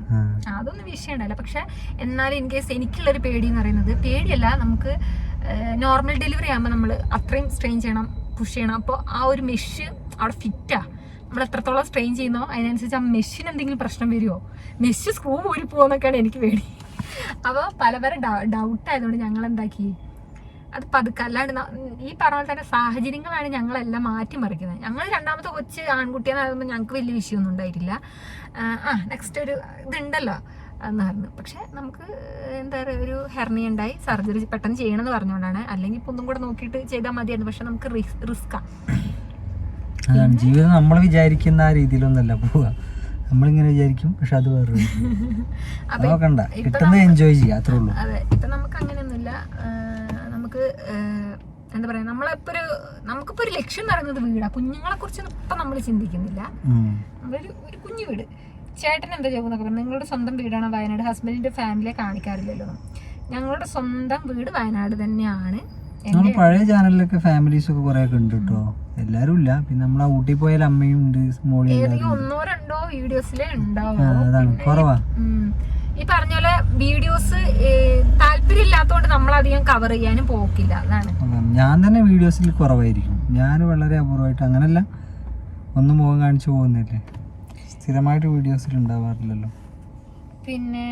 അതൊന്നും വിഷയം ഉണ്ടല്ല. പക്ഷെ എന്നാലും ഇൻ കേസ് എനിക്കുള്ളൊരു പേടി എന്ന് പറയുന്നത്, പേടിയല്ല, നമുക്ക് നോർമൽ ഡെലിവറി ആകുമ്പോൾ നമ്മൾ അത്രയും സ്ട്രെയിൻ ചെയ്യണം, പുഷ് ചെയ്യണം. അപ്പോൾ ആ ഒരു മെഷ് അവിടെ ഫിറ്റാ. നമ്മൾ എത്രത്തോളം സ്ട്രെയിൻ ചെയ്യുന്നോ അതിനനുസരിച്ച് ആ മെഷിന് എന്തെങ്കിലും പ്രശ്നം വരുമോ, മെഷ് സ്ക്രൂ ഊരി പോകുന്നൊക്കെയാണ് എനിക്ക് പേടി. അപ്പോൾ പല ഡൗട്ട് ആയതുകൊണ്ട് ഞങ്ങൾ എന്താക്കി, അത് പതുക്കെ. അല്ലാണ്ട് ഈ പറഞ്ഞ തന്നെ സാഹചര്യങ്ങളാണ് ഞങ്ങളെല്ലാം മാറ്റിമറിക്കുന്നത്. ഞങ്ങൾ രണ്ടാമത്തെ കൊച്ച് ആൺകുട്ടിയെന്നാകുമ്പോൾ ഞങ്ങൾക്ക് വലിയ വിഷയമൊന്നും ഉണ്ടായിട്ടില്ല. നെക്സ്റ്റ് ഒരു ഇതുണ്ടല്ലോ എന്ന് പറഞ്ഞു. പക്ഷെ നമുക്ക് എന്താ പറയുക, ഒരു ഹെർണി ഉണ്ടായി, സർജറി പെട്ടെന്ന് ചെയ്യണമെന്ന് പറഞ്ഞുകൊണ്ടാണ്. അല്ലെങ്കിൽ ഇപ്പം ഒന്നും കൂടെ നോക്കിയിട്ട് ചെയ്താൽ മതിയായിരുന്നു. പക്ഷെ നമുക്ക് റിസ്ക്കാണ്. ജീവിതം നമ്മൾ വിചാരിക്കുന്ന ആ രീതിയിലൊന്നല്ല പോവുക. നമ്മളിങ്ങനെ വിചാരിക്കും, പക്ഷെ അത് വേറെ നോക്കണ്ട, കിട്ടുന്നത് എൻജോയ് ചെയ്യാം, അത്രേ ഉള്ളൂ. അതെ, ഇപ്പൊ നമുക്ക് അങ്ങനെയൊന്നുമില്ല. നമുക്ക് എന്താ പറയാ, നമുക്കിപ്പോ ഒരു ലക്ഷ്യം എന്ന് പറയുന്നത് വീടാ. കുഞ്ഞുങ്ങളെ കുറിച്ച് ഇപ്പൊ നമ്മൾ ചിന്തിക്കുന്നില്ല. നമ്മളൊരു കുഞ്ഞു വീട്. ചേട്ടൻ എന്താ ജോബ് എന്നൊക്കെ പറഞ്ഞു, നിങ്ങളുടെ സ്വന്തം വീടാണ് വയനാട്, ഹസ്ബൻഡിന്റെ ഫാമിലിയെ കാണിക്കാറില്ലല്ലോ. ഞങ്ങളുടെ സ്വന്തം വീട് വയനാട് തന്നെയാണ്. നമ്മുടെ പഴയ ചാനലിലൊക്കെ ഫാമിലീസ് ഒക്കെ കുറെ ഒക്കെ ഉണ്ട് കേട്ടോ, എല്ലാരും ഇല്ല. പിന്നെ നമ്മളെ ഊട്ടി പോയാൽ അമ്മയും ഉണ്ട്, ഏതെങ്കിലും 1-2 വീഡിയോസിലേ ഉണ്ടാവും. അതാണ് കുറവാ. ഈ പറഞ്ഞ പോലെ വീഡിയോസ് താല്പര്യം ഇല്ലാത്തതുകൊണ്ട് നമ്മൾ അധികം കവർ ചെയ്യാനും പോക്കില്ല. അതാണ് ഞാൻ തന്നെ വീഡിയോസിൽ കുറവായിരിക്കും. ഞാൻ വളരെ അപൂർവമായിട്ട്, അങ്ങനല്ല ഒന്ന് മുഖം കാണിച്ചു പോകുന്നില്ലേ, സ്ഥിരമായിട്ട് വീഡിയോസിൽ ഉണ്ടാവാറില്ലല്ലോ. പിന്നെ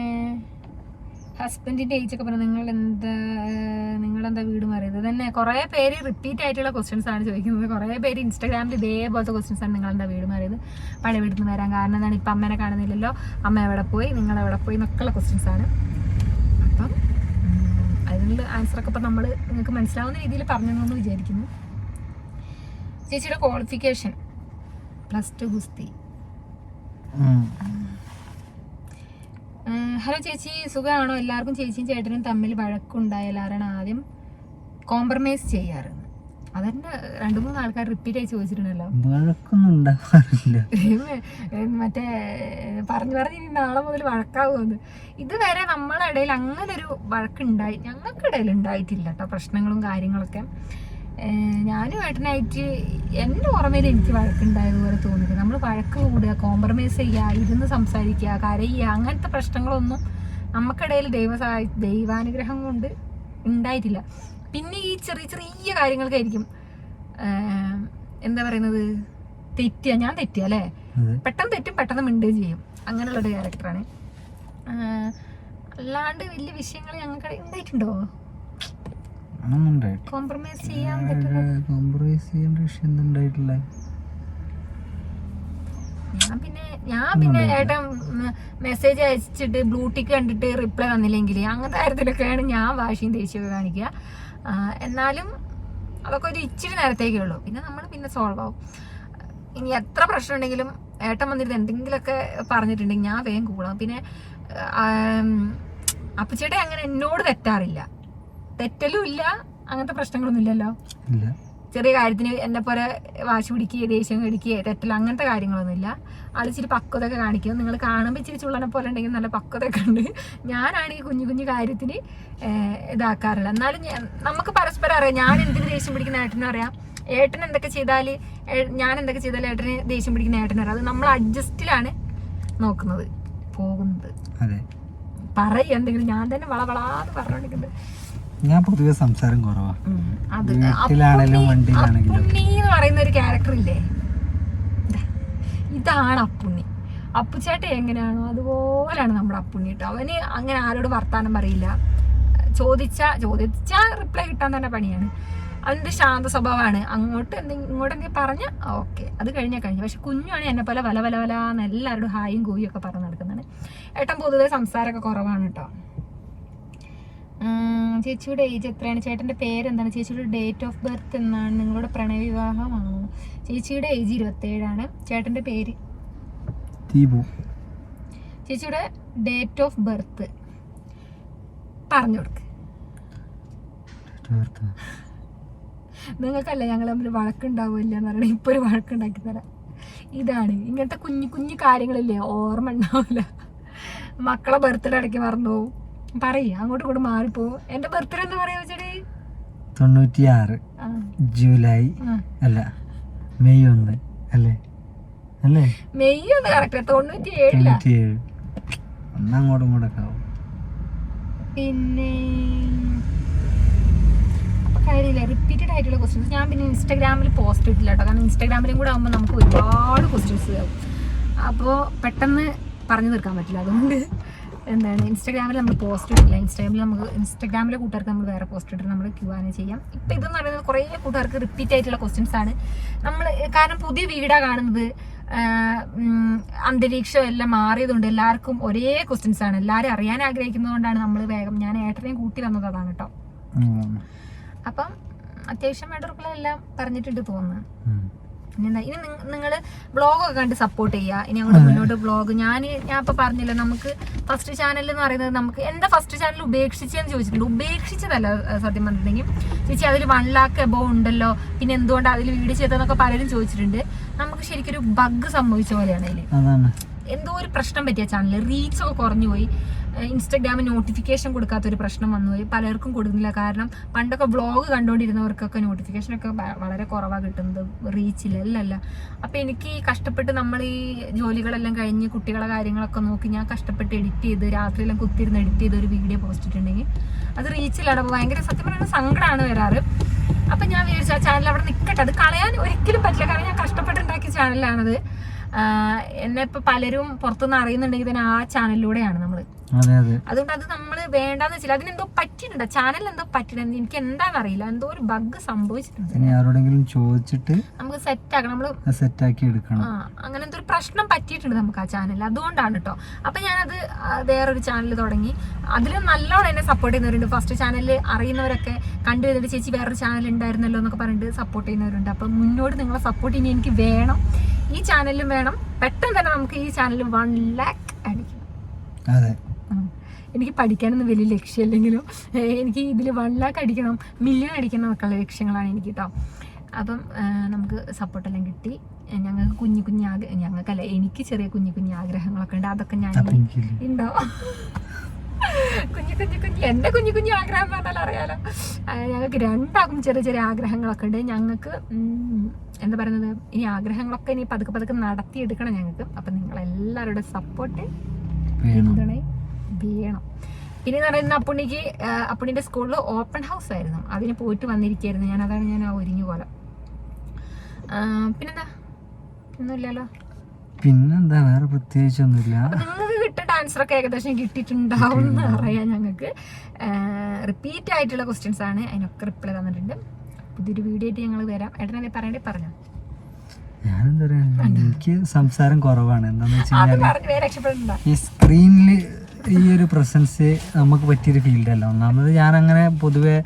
ഹസ്ബൻഡിന്റെ ഏജ് ഒക്കെ പറഞ്ഞു, നിങ്ങളെന്താ വീട് മാറിയത് തന്നെ. കുറെ പേര് റിപ്പീറ്റ് ആയിട്ടുള്ള ക്വസ്റ്റ്യൻസ് ആണ് ചോദിക്കുന്നത്. കുറെ പേര് ഇൻസ്റ്റാഗ്രാമിൽ ഇതേപോലത്തെ ക്വസ്റ്റ്യൻസ് ആണ്, നിങ്ങളെന്താ വീട് മാറിയത്, പഴയ വീട്ടിൽ നിന്ന് വരാൻ കാരണം എന്താണ്, ഇപ്പം അമ്മേനെ കാണുന്നില്ലല്ലോ, അമ്മ എവിടെ പോയി, നിങ്ങൾ എവിടെ പോയി എന്നൊക്കെയുള്ള ക്വസ്റ്റ്യൻസ് ആണ്. അപ്പം അതിനുള്ള ആൻസറൊക്കെ ഇപ്പം നമ്മൾ നിങ്ങൾക്ക് മനസ്സിലാവുന്ന രീതിയിൽ പറഞ്ഞെന്ന് വിചാരിക്കുന്നു. ചേച്ചിയുടെ ക്വാളിഫിക്കേഷൻ +2 ഗുസ്തി. ഹലോ ചേച്ചി, സുഖമാണോ? എല്ലാവർക്കും ചേച്ചിയും ചേട്ടനും തമ്മിൽ വഴക്കുണ്ടായാൽ ആരാണ് ആദ്യം കോംപ്രമൈസ് ചെയ്യാറ്? അതെന്നെ 2-3 ആൾക്കാർ റിപ്പീറ്റ് ആയി ചോദിച്ചിട്ടുണ്ടല്ലോ. മറ്റേ പറഞ്ഞ് നാളെ മുതൽ വഴക്കാവുമെന്ന്. ഇതുവരെ നമ്മളെ ഇടയിൽ അങ്ങനെ ഒരു വഴക്കുണ്ടായി ഞങ്ങൾക്കിടയിൽ ഉണ്ടായിട്ടില്ല കേട്ടോ, പ്രശ്നങ്ങളും കാര്യങ്ങളൊക്കെ. ഞാനും ഏട്ടനായിട്ട് എൻ്റെ ഓർമ്മയിൽ എനിക്ക് വഴക്കുണ്ടായതുപോലെ തോന്നില്ല. നമ്മൾ വഴക്ക് കൂടുക, കോംപ്രമൈസ് ചെയ്യുക, ഇരുന്ന് സംസാരിക്കുക, കരയുക, അങ്ങനത്തെ പ്രശ്നങ്ങളൊന്നും നമുക്കിടയിൽ ദൈവാനുഗ്രഹം കൊണ്ട് ഉണ്ടായിട്ടില്ല. പിന്നെ ഈ ചെറിയ കാര്യങ്ങൾക്കായിരിക്കും എന്താ പറയുന്നത്, ഞാൻ തെറ്റുക അല്ലേ, പെട്ടെന്ന് തെറ്റും പെട്ടെന്ന് മിണ്ടുകയും ചെയ്യും. അങ്ങനെയുള്ളൊരു ക്യാരക്ടറാണ്. അല്ലാണ്ട് വലിയ വിഷയങ്ങൾ ഞങ്ങൾക്കിടയിൽ ഉണ്ടായിട്ടുണ്ടോ? കോംപ്രമൈസ് ചെയ്യാൻ ഞാൻ പിന്നെ ഏട്ടൻ മെസ്സേജ് അയച്ചിട്ട് ബ്ലൂടിക്ക് കണ്ടിട്ട് റിപ്ലൈ തന്നില്ലെങ്കിൽ അങ്ങനത്തെ കാര്യത്തിലൊക്കെയാണ് ഞാൻ വാശിയും ദേഷ്യമൊക്കെ കാണിക്കുക. എന്നാലും അതൊക്കെ ഒരു ഇച്ചിരി നേരത്തേക്കേ ഉള്ളൂ. പിന്നെ നമ്മൾ പിന്നെ സോൾവ് ആവും. ഇനി എത്ര പ്രശ്നം ഉണ്ടെങ്കിലും ഏട്ടൻ വന്നിട്ട് എന്തെങ്കിലുമൊക്കെ പറഞ്ഞിട്ടുണ്ടെങ്കിൽ ഞാൻ വേഗം കൂടാം. പിന്നെ അപ്പച്ചേട്ടൻ അങ്ങനെ എന്നോട് തെറ്റാറില്ല, തെറ്റലും ഇല്ല, അങ്ങനത്തെ പ്രശ്നങ്ങളൊന്നും ഇല്ലല്ലോ. ചെറിയ കാര്യത്തിന് എന്നെ പോലെ വാശി പിടിക്കുകയോ ദേഷ്യം കടിക്കുകയോ തെറ്റില്ല അങ്ങനത്തെ കാര്യങ്ങളൊന്നുമില്ല. ആൾ ഇച്ചിരി പക്വതൊക്കെ കാണിക്കും. നിങ്ങൾ കാണുമ്പോൾ ഇച്ചിരി ചുള്ളനെ പോലെ ഉണ്ടെങ്കിൽ നല്ല പക്വതൊക്കെ ഉണ്ട്. ഞാനാണ് ഈ കുഞ്ഞു കുഞ്ഞു കാര്യത്തിന് ഇതാക്കാറില്ല. എന്നാലും നമുക്ക് പരസ്പരം അറിയാം. ഞാൻ എന്തിന് ദേഷ്യം പിടിക്കുന്ന ഏട്ടനും അറിയാം, ഏട്ടൻ എന്തൊക്കെ ചെയ്താൽ ഞാൻ എന്തൊക്കെ ചെയ്താലും ഏട്ടന് ദേഷ്യം പിടിക്കുന്ന ഏട്ടനും അറിയാം. അത് നമ്മൾ അഡ്ജസ്റ്റിലാണ് നോക്കുന്നത് പോകുന്നത്. പറയും എന്തെങ്കിലും, ഞാൻ തന്നെ വളവളാന്ന് പറഞ്ഞോണ്ടിരിക്കുന്നത്. ഞാൻ പൊതുവെ സംസാരം കുറവാ. അത് അപ്പുണ്ണി എന്ന് പറയുന്ന ഒരു ക്യാരക്ടർ ഇല്ലേ, ഇതാണ് അപ്പുണ്ണി. അപ്പുച്ചേട്ടൻ എങ്ങനെയാണോ അതുപോലെയാണ് നമ്മുടെ അപ്പുണ്ണി കേട്ടോ. അവന് അങ്ങനെ ആരോട് വർത്താനം പറയില്ല. ചോദിച്ചാ റിപ്ലൈ കിട്ടാൻ തന്നെ പണിയാണ്. അവൻ്റെ ശാന്ത സ്വഭാവമാണ്. ഇങ്ങോട്ട് എന്തെങ്കിലും പറഞ്ഞ ഓക്കെ, അത് കഴിഞ്ഞാൽ കഴിഞ്ഞു. പക്ഷെ കുഞ്ഞാണ് എന്നെ പോലെ വല വല വലാന്ന് എല്ലാവരോടും ഹായും കൂയും ഒക്കെ പറഞ്ഞ് നടക്കുന്നതാണ്. ഏട്ടൻ പൊതുവെ സംസാരമൊക്കെ കുറവാണ് കേട്ടോ. ചേച്ചിയുടെ ഏജ് എത്രയാണ്? ചേട്ടൻ്റെ പേരെന്താണ്? ചേച്ചിയുടെ ഡേറ്റ് ഓഫ് ബർത്ത് എന്നാണ്? നിങ്ങളുടെ പ്രണയവിവാഹമാണോ? ചേച്ചിയുടെ ഏജ് 27 ചേട്ടൻ്റെ പേര് ദീപു. ചേച്ചിയുടെ ഡേറ്റ് ഓഫ് ബർത്ത് പറഞ്ഞു കൊടുക്ക്. നിങ്ങൾക്കല്ല ഞങ്ങൾ തമ്മിൽ വഴക്കുണ്ടാവില്ല എന്ന് പറയണേ. ഇപ്പോൾ ഒരു വഴക്കുണ്ടാക്കി തരാം. ഇതാണ് ഇങ്ങനത്തെ കുഞ്ഞു കുഞ്ഞു കാര്യങ്ങളില്ലേ ഓർമ്മ ഉണ്ടാവില്ല. മക്കളെ ബർത്ത്ഡേ ഇടയ്ക്ക് മറന്നു പോവും. പറയ്, അങ്ങോട്ടും ഇങ്ങോട്ടും മാറിപ്പോവും. എന്റെ ബർത്ത്ഡേ എന്താ പറയാ ചേച്ചി? 96 ജൂലൈ അല്ല മെയ് 1 അല്ലേ? May 1 correct. 97 അങ്ങോട്ടും ഇങ്ങോട്ടൊക്കെ ആവും. പിന്നെ കാര്യമില്ല, റിപ്പീറ്റഡ് ആയിട്ടുള്ള ക്വസ്റ്റ്യൻസ്. ഞാൻ പിന്നെ ഇൻസ്റ്റാഗ്രാമിൽ പോസ്റ്റ് ഇട്ടില്ല കേട്ടോ. കാരണം ഇൻസ്റ്റാഗ്രാമിലും കൂടെ ആകുമ്പോൾ നമുക്ക് ഒരുപാട് ക്വസ്റ്റ്യൻസ് ആവും. അപ്പോൾ പെട്ടെന്ന് പറഞ്ഞു തീർക്കാൻ പറ്റില്ല. അതുകൊണ്ട് എന്താണ് ഇൻസ്റ്റാഗ്രാമിൽ നമ്മൾ പോസ്റ്റ് ഇട്ടില്ല. ഇൻസ്റ്റാഗ്രാമിലെ കൂട്ടുകാർക്ക് നമ്മൾ വേറെ പോസ്റ്റ് ഇട്ടിട്ട് നമ്മൾ Q&A ചെയ്യാം. ഇപ്പം ഇതെന്ന് പറയുന്നത് കുറേ കൂട്ടുകാർക്ക് റിപ്പീറ്റ് ആയിട്ടുള്ള ക്വസ്റ്റ്യൻസ് ആണ് നമ്മൾ. കാരണം പുതിയ വീടാണ് കാണുന്നത്, അന്തരീക്ഷം എല്ലാം മാറിയതുകൊണ്ട് എല്ലാവർക്കും ഒരേ ക്വസ്റ്റ്യൻസ് ആണ്. എല്ലാവരും അറിയാൻ ആഗ്രഹിക്കുന്നതുകൊണ്ടാണ് നമ്മൾ വേഗം, ഞാൻ ഏട്ടനെയും കൂട്ടി വന്നത് അതാണ് കേട്ടോ. അപ്പം അത്യാവശ്യം വേണ്ടവർക്കുള്ള എല്ലാം പറഞ്ഞിട്ടുണ്ട് തോന്നുന്നു. ഇനി നിങ്ങൾ ബ്ലോഗൊക്കെ കണ്ട് സപ്പോർട്ട് ചെയ്യുക. ഇനി അങ്ങോട്ട് മുന്നോട്ട് ബ്ലോഗ് ഞാൻ ഇപ്പൊ പറഞ്ഞില്ല, നമുക്ക് ഫസ്റ്റ് ചാനൽ എന്ന് പറയുന്നത് നമുക്ക് എന്താ ഫസ്റ്റ് ചാനൽ ഉപേക്ഷിച്ചെന്ന് ചോദിച്ചിട്ടുണ്ട്. ഉപേക്ഷിച്ചതല്ല സത്യം പറഞ്ഞിട്ടുണ്ടെങ്കിൽ. ചേച്ചി അതിൽ 1 lakh എബോവ് ഉണ്ടല്ലോ, പിന്നെ എന്തുകൊണ്ട് അതിൽ വീഡിയോ ചെയ്തതെന്നൊക്കെ പലരും ചോദിച്ചിട്ടുണ്ട്. നമുക്ക് ശരിക്കൊരു ബഗ് സംഭവിച്ച പോലെയാണ് അതിൽ. എന്തോ ഒരു പ്രശ്നം പറ്റിയ ചാനൽ, റീച്ചൊക്കെ കുറഞ്ഞു പോയി. ഇൻസ്റ്റഗ്രാമിൽ നോട്ടിഫിക്കേഷൻ കൊടുക്കാത്തൊരു പ്രശ്നം വന്നുപോയി. പലർക്കും കൊടുക്കുന്നില്ല. കാരണം പണ്ടൊക്കെ വ്ളോഗ് കണ്ടുകൊണ്ടിരുന്നവർക്കൊക്കെ നോട്ടിഫിക്കേഷനൊക്കെ വളരെ കുറവാണ് കിട്ടുന്നത്, റീച്ചില്ല. അപ്പം എനിക്ക് കഷ്ടപ്പെട്ട് നമ്മൾ ഈ ജോലികളെല്ലാം കഴിഞ്ഞ് കുട്ടികളെ കാര്യങ്ങളൊക്കെ നോക്കി ഞാൻ കഷ്ടപ്പെട്ട് എഡിറ്റ് ചെയ്ത് രാത്രിയെല്ലാം കുത്തിയിരുന്ന് എഡിറ്റ് ചെയ്ത് ഒരു വീഡിയോ പോസ്റ്റ് ഇട്ടിട്ടുണ്ടെങ്കിൽ അത് റീച്ചിലാണ്. അപ്പോൾ ഭയങ്കര സത്യം പറയുന്നത് സങ്കടമാണ് വരാറ്. അപ്പം ഞാൻ വിചാരിച്ചു ആ ചാനൽ അവിടെ നിൽക്കട്ടെ, അത് കളയാൻ ഒരിക്കലും പറ്റില്ല. കാരണം ഞാൻ കഷ്ടപ്പെട്ടുണ്ടാക്കിയ ചാനലാണത്. എന്നെ ഇപ്പൊ പലരും പുറത്തുനിന്ന് അറിയുന്നുണ്ടെങ്കിൽ തന്നെ ആ ചാനലിലൂടെയാണ് നമ്മള്. അതുകൊണ്ട് അത് നമ്മൾ വേണ്ടാന്ന് വെച്ചാൽ അതിനെന്തോ പറ്റിയിട്ടുണ്ട്, ചാനലിൽ എന്തോ പറ്റിയിട്ടുണ്ട്. എനിക്ക് എന്താണെന്ന് അറിയില്ല, എന്തോ ഒരു ബഗ് സംഭവിച്ചിട്ടുണ്ട്. ആരോടെങ്കിലും ചോദിച്ചിട്ട് നമുക്ക് സെറ്റ് ആക്കണം, നമ്മള് സെറ്റാക്കി എടുക്കണം. അങ്ങനെ എന്തോ ഒരു പ്രശ്നം പറ്റിയിട്ടുണ്ട് നമുക്ക് ആ ചാനലിൽ. അതുകൊണ്ടാണ് കേട്ടോ. അപ്പൊ ഞാനത് വേറൊരു ചാനൽ തുടങ്ങി. അതിൽ നല്ലോണം എന്നെ സപ്പോർട്ട് ചെയ്യുന്നവരുണ്ട്. ഫസ്റ്റ് ചാനലിൽ അറിയുന്നവരൊക്കെ കണ്ടുവരുന്നുണ്ട്, ചേച്ചി വേറൊരു ചാനൽ ഉണ്ടായിരുന്നല്ലോ എന്നൊക്കെ പറഞ്ഞിട്ട് സപ്പോർട്ട് ചെയ്യുന്നവരുണ്ട്. അപ്പൊ മുന്നോട്ട് നിങ്ങളെ സപ്പോർട്ട് ഇനി എനിക്ക് വേണം, ഈ ചാനലിലും വേണം. പെട്ടെന്ന് തന്നെ നമുക്ക് ഈ ചാനൽ 1 lakh അടിക്കണം. എനിക്ക് പഠിക്കാനൊന്നും വലിയ ലക്ഷ്യമില്ലെങ്കിലും എനിക്ക് ഇതിൽ 1 lakh അടിക്കണം, മില്യൺ അടിക്കണം എന്നൊക്കെയുള്ള ലക്ഷ്യങ്ങളാണ് എനിക്ക് കേട്ടോ. അപ്പം നമുക്ക് സപ്പോർട്ടെല്ലാം കിട്ടി. ഞങ്ങൾക്ക് ഞങ്ങൾക്കല്ല, എനിക്ക് ചെറിയ കുഞ്ഞു ആഗ്രഹങ്ങളൊക്കെ ഉണ്ട്. അതൊക്കെ ഞാൻ ഉണ്ടോ എന്റെ കുഞ്ഞു ആഗ്രഹം പറഞ്ഞാൽ അറിയാലോ. ഞങ്ങൾക്ക് രണ്ടാക്കും ചെറിയ ആഗ്രഹങ്ങളൊക്കെ ഉണ്ട്. ഞങ്ങൾക്ക് എന്താ പറയുന്നത്, ഈ ആഗ്രഹങ്ങളൊക്കെ ഇനി പതുക്കെ നടത്തിയെടുക്കണം ഞങ്ങൾക്ക്. അപ്പം നിങ്ങളെല്ലാവരുടെ സപ്പോർട്ട് പിന്തുണ വേണം. പിന്നെ എന്ന് പറയുന്നത് അപ്പുണ്ണിന്റെ സ്കൂളിൽ ഓപ്പൺ ഹൗസ് ആയിരുന്നു, അതിന് പോയിട്ട് വന്നിരിക്കുകയായിരുന്നു ഞാൻ. അതാണ് ഞാൻ ആ ഒരുങ്ങി പോലെ. പിന്നെന്താ, ഒന്നുമില്ലല്ലോ. പിന്നെന്താ, വേറെ പ്രത്യേകിച്ചൊന്നുമില്ല. നിങ്ങൾക്ക് കിട്ടേണ്ട ആൻസറൊക്കെ ഏകദേശം കിട്ടിയിട്ടുണ്ടാവും എന്ന് അറിയാം. ഞങ്ങൾക്ക് റിപ്പീറ്റ് ആയിട്ടുള്ള ക്വസ്റ്റ്യൻസ് ആണ്, അതിനൊക്കെ റിപ്ലൈ തന്നിട്ടുണ്ട്. പുതിയൊരു വീഡിയോ ആയിട്ട് ഞങ്ങൾ വരാം. ഏട്ടനെ പറയണ്ടേ പറഞ്ഞോ. ഞാനെന്താ പറയാ, എനിക്ക് സംസാരം കുറവാണ്. എന്താന്ന് വെച്ചാൽ ഈ സ്ക്രീനിൽ ഈ ഒരു പ്രസൻസ് നമുക്ക് പറ്റിയൊരു ഫീൽഡല്ല. ഒന്നാമത് ഞാൻ അങ്ങനെ പൊതുവെ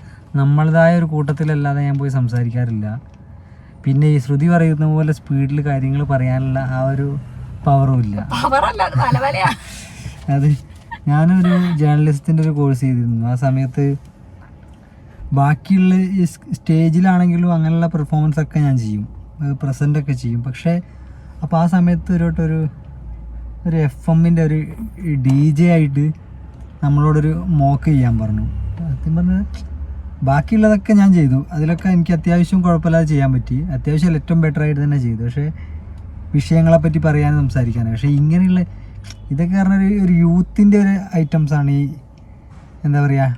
നമ്മളതായ ഒരു കൂട്ടത്തിലല്ലാതെ ഞാൻ പോയി സംസാരിക്കാറില്ല. പിന്നെ ഈ ശ്രുതി പറയുന്ന പോലെ സ്പീഡിൽ കാര്യങ്ങൾ പറയാനുള്ള ആ ഒരു പവറും ഇല്ല. അത് ഞാനൊരു ജേർണലിസ്റ്റിൻ്റെ ഒരു കോഴ്സ് ചെയ്തിരുന്നു. ആ സമയത്ത് ബാക്കിയുള്ള ഈ സ്റ്റേജിലാണെങ്കിലും അങ്ങനെയുള്ള പെർഫോമൻസ് ഒക്കെ ഞാൻ ചെയ്യും, പ്രസൻ്റ് ഒക്കെ ചെയ്യും. പക്ഷേ അപ്പോൾ ആ സമയത്ത് ഒരു FM-ൻ്റെ ഒരു DJ ആയിട്ട് നമ്മളോടൊരു മോക്ക് ചെയ്യാൻ പറഞ്ഞു. സത്യം പറഞ്ഞാൽ ബാക്കിയുള്ളതൊക്കെ ഞാൻ ചെയ്തു, അതിലൊക്കെ എനിക്ക് അത്യാവശ്യം കുഴപ്പമില്ലാതെ ചെയ്യാൻ പറ്റി, അത്യാവശ്യം ഏറ്റവും ബെറ്റർ ആയിട്ട് തന്നെ ചെയ്തു. പക്ഷേ വിഷയങ്ങളെപ്പറ്റി പറയാനും സംസാരിക്കാനും. പക്ഷേ ഇങ്ങനെയുള്ള ഇതൊക്കെ പറഞ്ഞ ഒരു യൂത്തിൻ്റെ ഒരു ഐറ്റംസാണ് ഈ എന്താ പറയുക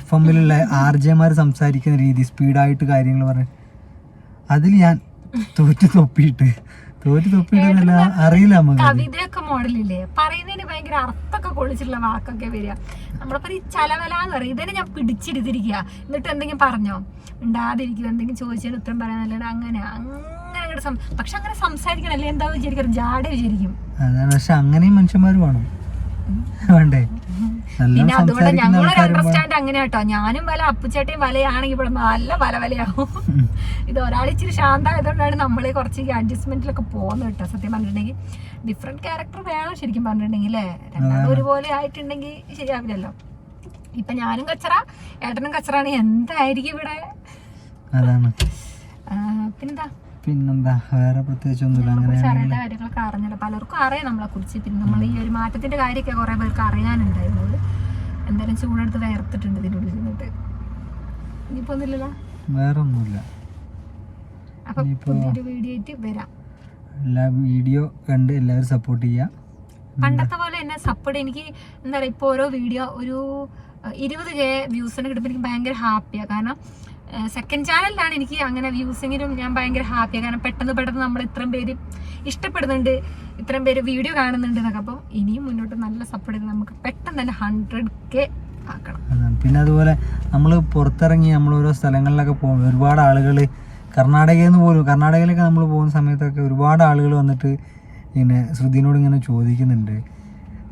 FM-ലുള്ള RJ-മാർ സംസാരിക്കുന്ന രീതി, സ്പീഡായിട്ട് കാര്യങ്ങൾ പറഞ്ഞ് അതിൽ ഞാൻ തോറ്റ് തൊപ്പിയിട്ടെന്നല്ല അറിയില്ല നമുക്ക്. കവിതയൊക്കെ മോഡലില്ലേ പറയുന്നതിന് ഭയങ്കര അർത്ഥമൊക്കെ കൊള്ളിച്ചിട്ടുള്ള വാക്കൊക്കെ വരിക. നമ്മളിപ്പോ ഈ ചലവലാന്ന് പറയും, ഇതിനെ ഞാൻ പിടിച്ചിരുത്തിരിക്കുക, എന്നിട്ട് എന്തെങ്കിലും പറഞ്ഞോ ഉണ്ടാതിരിക്കും, എന്തെങ്കിലും ചോദിച്ചാൽ ഉത്തരം പറയാനല്ലാണ്ട് അങ്ങനെ പക്ഷെ അങ്ങനെ സംസാരിക്കണല്ലേ എന്താ വിചാരിക്കും, ജാട വിചാരിക്കും. അതാണ്. പക്ഷെ അങ്ങനെയും മനുഷ്യന്മാർ വേണം, വേണ്ടേ? പിന്നെ അതുകൊണ്ട് ഞങ്ങളൊരു അണ്ടർസ്റ്റാൻഡ് അങ്ങനെ കേട്ടോ, ഞാനും വല അപ്പുച്ചേട്ടയും വലയാണെങ്കിൽ ഇവിടെ നല്ല വലയാവും. ഇത് ഒരാൾ ഇച്ചിരി ശാന്തമായതുകൊണ്ടാണ് നമ്മളെ കുറച്ച് അഡ്ജസ്റ്റ്മെന്റിലൊക്കെ പോകുന്നത് കേട്ടോ. സത്യം പറഞ്ഞിട്ടുണ്ടെങ്കിൽ ഡിഫറെന്റ് ക്യാരക്ടർ വേണം ശരിക്കും പറഞ്ഞിട്ടുണ്ടെങ്കിൽ അല്ലേ, രണ്ടാമത് ഒരുപോലെ ആയിട്ടുണ്ടെങ്കിൽ ശരിയാവില്ലല്ലോ. ഇപ്പൊ ഞാനും കച്ചറ ഏട്ടനും കച്ചറാണ്, എന്തായിരിക്കും ഇവിടെ. പിന്നെന്താ വേറെ പ്രത്യേകിച്ചൊന്നുമില്ല. അറിയേണ്ട കാര്യങ്ങളൊക്കെ അറിഞ്ഞല്ലോ, പലർക്കും അറിയാം നമ്മളെ കുറിച്ച്. പിന്നെ നമ്മൾ ഈ ഒരു മാറ്റത്തിന്റെ കാര്യമൊക്കെ കുറെ പേർക്ക് അറിയാനുണ്ടായിരുന്നത്. എന്തായാലും ചൂടെടുത്ത് വേർത്തിട്ടുണ്ട് ഇതിനുള്ളിൽ നിന്നിട്ട്. ഇനിയിപ്പോ ഒന്നുമില്ലല്ലോ, വേറെ ഒന്നുമില്ല. അപ്പൊ പുതിയൊരു വീഡിയോ ആയിട്ട് വരാം. എല്ലാ വീഡിയോ കണ്ട് എല്ലാവരും സപ്പോർട്ട് ചെയ്യാം. പണ്ടത്തെ പോലെ എന്നെ സപ്പോർട്ട്. എനിക്ക് എന്താ പറയുക, ഇപ്പോൾ ഓരോ വീഡിയോ ഒരു 20K വ്യൂസിന് കിട്ടുമ്പോൾ എനിക്ക് ഭയങ്കര ഹാപ്പിയാണ്. കാരണം സെക്കൻഡ് ചാനലിലാണ് എനിക്ക് അങ്ങനെ വ്യൂസിങ്ങിലും ഞാൻ ഭയങ്കര ഹാപ്പിയാണ്. കാരണം പെട്ടെന്ന് നമ്മൾ ഇത്രയും പേര് ഇഷ്ടപ്പെടുന്നുണ്ട്, ഇത്രയും പേര് വീഡിയോ കാണുന്നുണ്ട് എന്നൊക്കെ. അപ്പം ഇനിയും മുന്നോട്ട് നല്ല സപ്പോർട്ട് ചെയ്ത് നമുക്ക് പെട്ടെന്ന് തന്നെ 100K ആക്കണം. പിന്നെ അതുപോലെ നമ്മൾ പുറത്തിറങ്ങി നമ്മൾ ഓരോ സ്ഥലങ്ങളിലൊക്കെ പോകും, ഒരുപാട് ആളുകൾ കർണാടകയിലൊക്കെ നമ്മൾ പോകുന്ന സമയത്തൊക്കെ ഒരുപാട് ആളുകൾ വന്നിട്ട് ഇങ്ങനെ ശ്രുതിനോട് ഇങ്ങനെ ചോദിക്കുന്നുണ്ട്,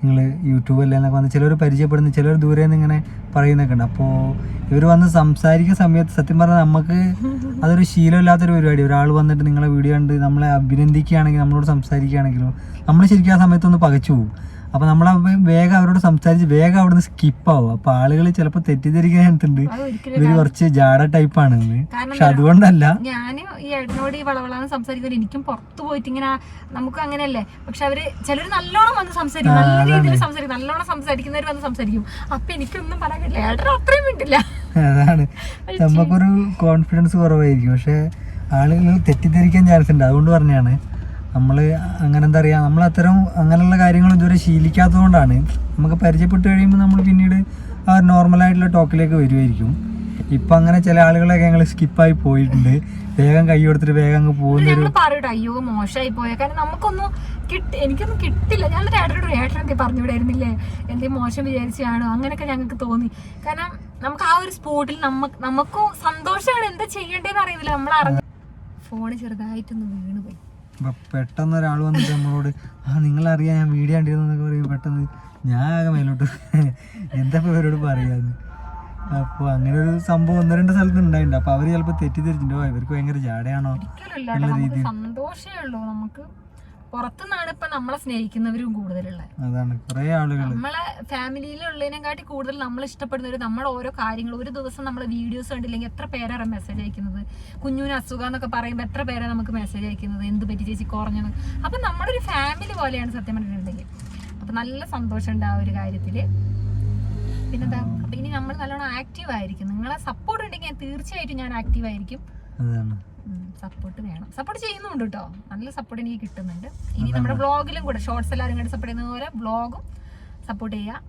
നിങ്ങൾ യൂട്യൂബല്ലേ എന്നൊക്കെ വന്ന് ചിലർ പരിചയപ്പെടുന്നു, ചിലർ ദൂരെ നിന്ന് ഇങ്ങനെ പറയുന്നൊക്കെ ഉണ്ട്. അപ്പോൾ ഇവർ വന്ന് സംസാരിക്കുന്ന സമയത്ത് സത്യം പറഞ്ഞാൽ നമുക്ക് അതൊരു ശീലമില്ലാത്തൊരു പരിപാടി. ഒരാൾ വന്നിട്ട് നിങ്ങളെ വീഡിയോ കണ്ട് നമ്മളെ അഭിനന്ദിക്കുകയാണെങ്കിൽ, നമ്മളോട് സംസാരിക്കുകയാണെങ്കിലും നമ്മൾ ശരിക്കും ആ സമയത്തൊന്ന് പകച്ചു പോകും. അപ്പോൾ നമ്മൾ വേഗം അവരോട് സംസാരിച്ച് വേഗം അവിടുന്ന് സ്കിപ്പാവും. അപ്പോൾ ആളുകൾ ചിലപ്പോൾ തെറ്റിദ്ധരിക്കാനുണ്ട് ഇവർ കുറച്ച് ജാട ടൈപ്പാണ്. പക്ഷെ അതുകൊണ്ടല്ല, ഞാൻ ഈ ഏട്ടനോട് ഈ വളവളാന്ന് സംസാരിക്കുന്നത് എനിക്കും പുറത്തു പോയിട്ട് ഇങ്ങനെ നമുക്ക് അങ്ങനെയല്ലേ. പക്ഷെ അവര് ചിലർ നല്ലോണം വന്ന് സംസാരിക്കും, നല്ല രീതിയിൽ സംസാരിക്കും, നല്ലോണം സംസാരിക്കുന്നവർ വന്ന് സംസാരിക്കും. അപ്പൊ എനിക്കൊന്നും പറയാൻ പറ്റില്ല, ഏട്ടൻ അത്രയും വേണ്ടില്ല. അതാണ്, നമുക്കൊരു കോൺഫിഡൻസ് കുറവായിരിക്കും. പക്ഷെ ആളുകൾ തെറ്റിദ്ധരിക്കാൻ ചാൻസ് ഉണ്ട്. അതുകൊണ്ട് പറഞ്ഞാണ് നമ്മൾ അങ്ങനെ എന്താ പറയുക, നമ്മൾ അത്തരം അങ്ങനെയുള്ള കാര്യങ്ങൾ ഇതുവരെ ശീലിക്കാത്തത് കൊണ്ടാണ്. നമുക്ക് പരിചയപ്പെട്ട് കഴിയുമ്പോൾ നമ്മൾ പിന്നീട് ആ നോർമലായിട്ടുള്ള ടോക്കിലേക്ക് വരുമായിരിക്കും. ഇപ്പം അങ്ങനെ ചില ആളുകളൊക്കെ ഞങ്ങൾ സ്കിപ്പായി പോയിട്ടുണ്ട്, വേഗം കൈ കൊടുത്തിട്ട് വേഗം അങ്ങ് പോകുന്നൊരു പറയട്ടെ. അയ്യോ മോശമായി പോയ, കാരണം നമുക്കൊന്നും എനിക്കൊന്നും കിട്ടില്ല. ഞാൻ ഏട്ടനൊക്കെ പറഞ്ഞുവിടായിരുന്നില്ലേ, എന്തെങ്കിലും മോശം വിചാരിച്ചാണോ അങ്ങനെയൊക്കെ ഞങ്ങൾക്ക് തോന്നി. കാരണം നമുക്ക് ആ ഒരു സ്പോട്ടിൽ നമുക്കും സന്തോഷമാണ്, എന്താ ചെയ്യേണ്ടതെന്ന് അറിയുന്നില്ല. നമ്മൾ അറിഞ്ഞു ഫോണ് ചെറുതായിട്ടൊന്ന് വീണുപോയി. പെട്ടെന്ന് ഒരാൾ വന്നിട്ട് നമ്മളോട് നിങ്ങളറിയാം ഞാൻ വീഡിയോ കണ്ടിരുന്നൊക്കെ പറയും. പെട്ടെന്ന് ഞാൻ ആകെ മേലോട്ട് എന്താ ഇവരോട് പറയാന്ന്. അപ്പോൾ അങ്ങനെ ഒരു സംഭവം 1-2 സ്ഥലത്ത് ഉണ്ടായിട്ടുണ്ട്. അപ്പോൾ അവർ ചിലപ്പോൾ തെറ്റിദ്ധരിച്ചിട്ടുണ്ടോ ഇവർക്ക് ഭയങ്കര ജാടയാണോ എന്നുള്ള രീതിയിൽ. സന്തോഷമേ ഉള്ളൂ നമുക്ക്. പുറത്തുനിന്നാണ് ഇപ്പൊ നമ്മളെ സ്നേഹിക്കുന്നവരും കൂടുതലുള്ളത്. അതാണ് കുറെ ആളുകൾ നമ്മളെ ഫാമിലിയിലുള്ളതിനെക്കാട്ടി കൂടുതൽ നമ്മൾ ഇഷ്ടപ്പെടുന്നവർ നമ്മൾ ഓരോ കാര്യങ്ങൾ ഒരു ദിവസം നമ്മൾ വീഡിയോസ് കണ്ടില്ലെങ്കിൽ എത്ര പേരാണ് മെസ്സേജ് അയക്കുന്നത്. കുഞ്ഞുവിന് അസുഖം എന്നൊക്കെ പറയുമ്പോൾ എത്ര പേരാണ് നമുക്ക് മെസ്സേജ് അയക്കുന്നത്, എന്ത് പറ്റി ചേച്ചി കുറഞ്ഞത്. അപ്പൊ നമ്മുടെ ഒരു ഫാമിലി പോലെയാണ് സത്യം പറഞ്ഞിട്ടുണ്ടെങ്കിൽ. അപ്പൊ നല്ല സന്തോഷമുണ്ട് ആ ഒരു കാര്യത്തില്. പിന്നെന്താ, അപ്പൊ ഇനി നമ്മൾ നല്ലോണം ആക്റ്റീവ് ആയിരിക്കും. നിങ്ങളെ സപ്പോർട്ട് ഉണ്ടെങ്കിൽ തീർച്ചയായിട്ടും ഞാൻ ആക്റ്റീവ് ആയിരിക്കും. സപ്പോർട്ട് വേണം, സപ്പോർട്ട് ചെയ്യുന്നുണ്ട് കേട്ടോ, നല്ല സപ്പോർട്ട് എനിക്ക് കിട്ടുന്നുണ്ട്. ഇനി നമ്മുടെ വ്ളോഗിലും കൂടെ ഷോർട്സ് എല്ലാവരും കൂടെ സപ്പോർട്ട് ചെയ്യുന്ന പോലെ വ്ളോഗും സപ്പോർട്ട് ചെയ്യുക.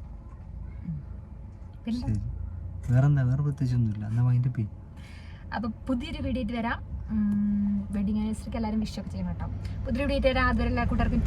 പിന്നെ വേറെ പ്രത്യേകിച്ചൊന്നുമില്ല. അപ്പൊ പുതിയൊരു വീഡിയോ ആയിട്ട് വരാം. വെഡിങ് ആനിവേഴ്സറിക്ക് എല്ലാവരും വിഷ് ഒക്കെ ചെയ്യണം കേട്ടോ. പുതിയൊരു വീഡിയോ ആയിട്ട് വരാം. അതുവരെ എല്ലാ കൂട്ടുകാർക്കും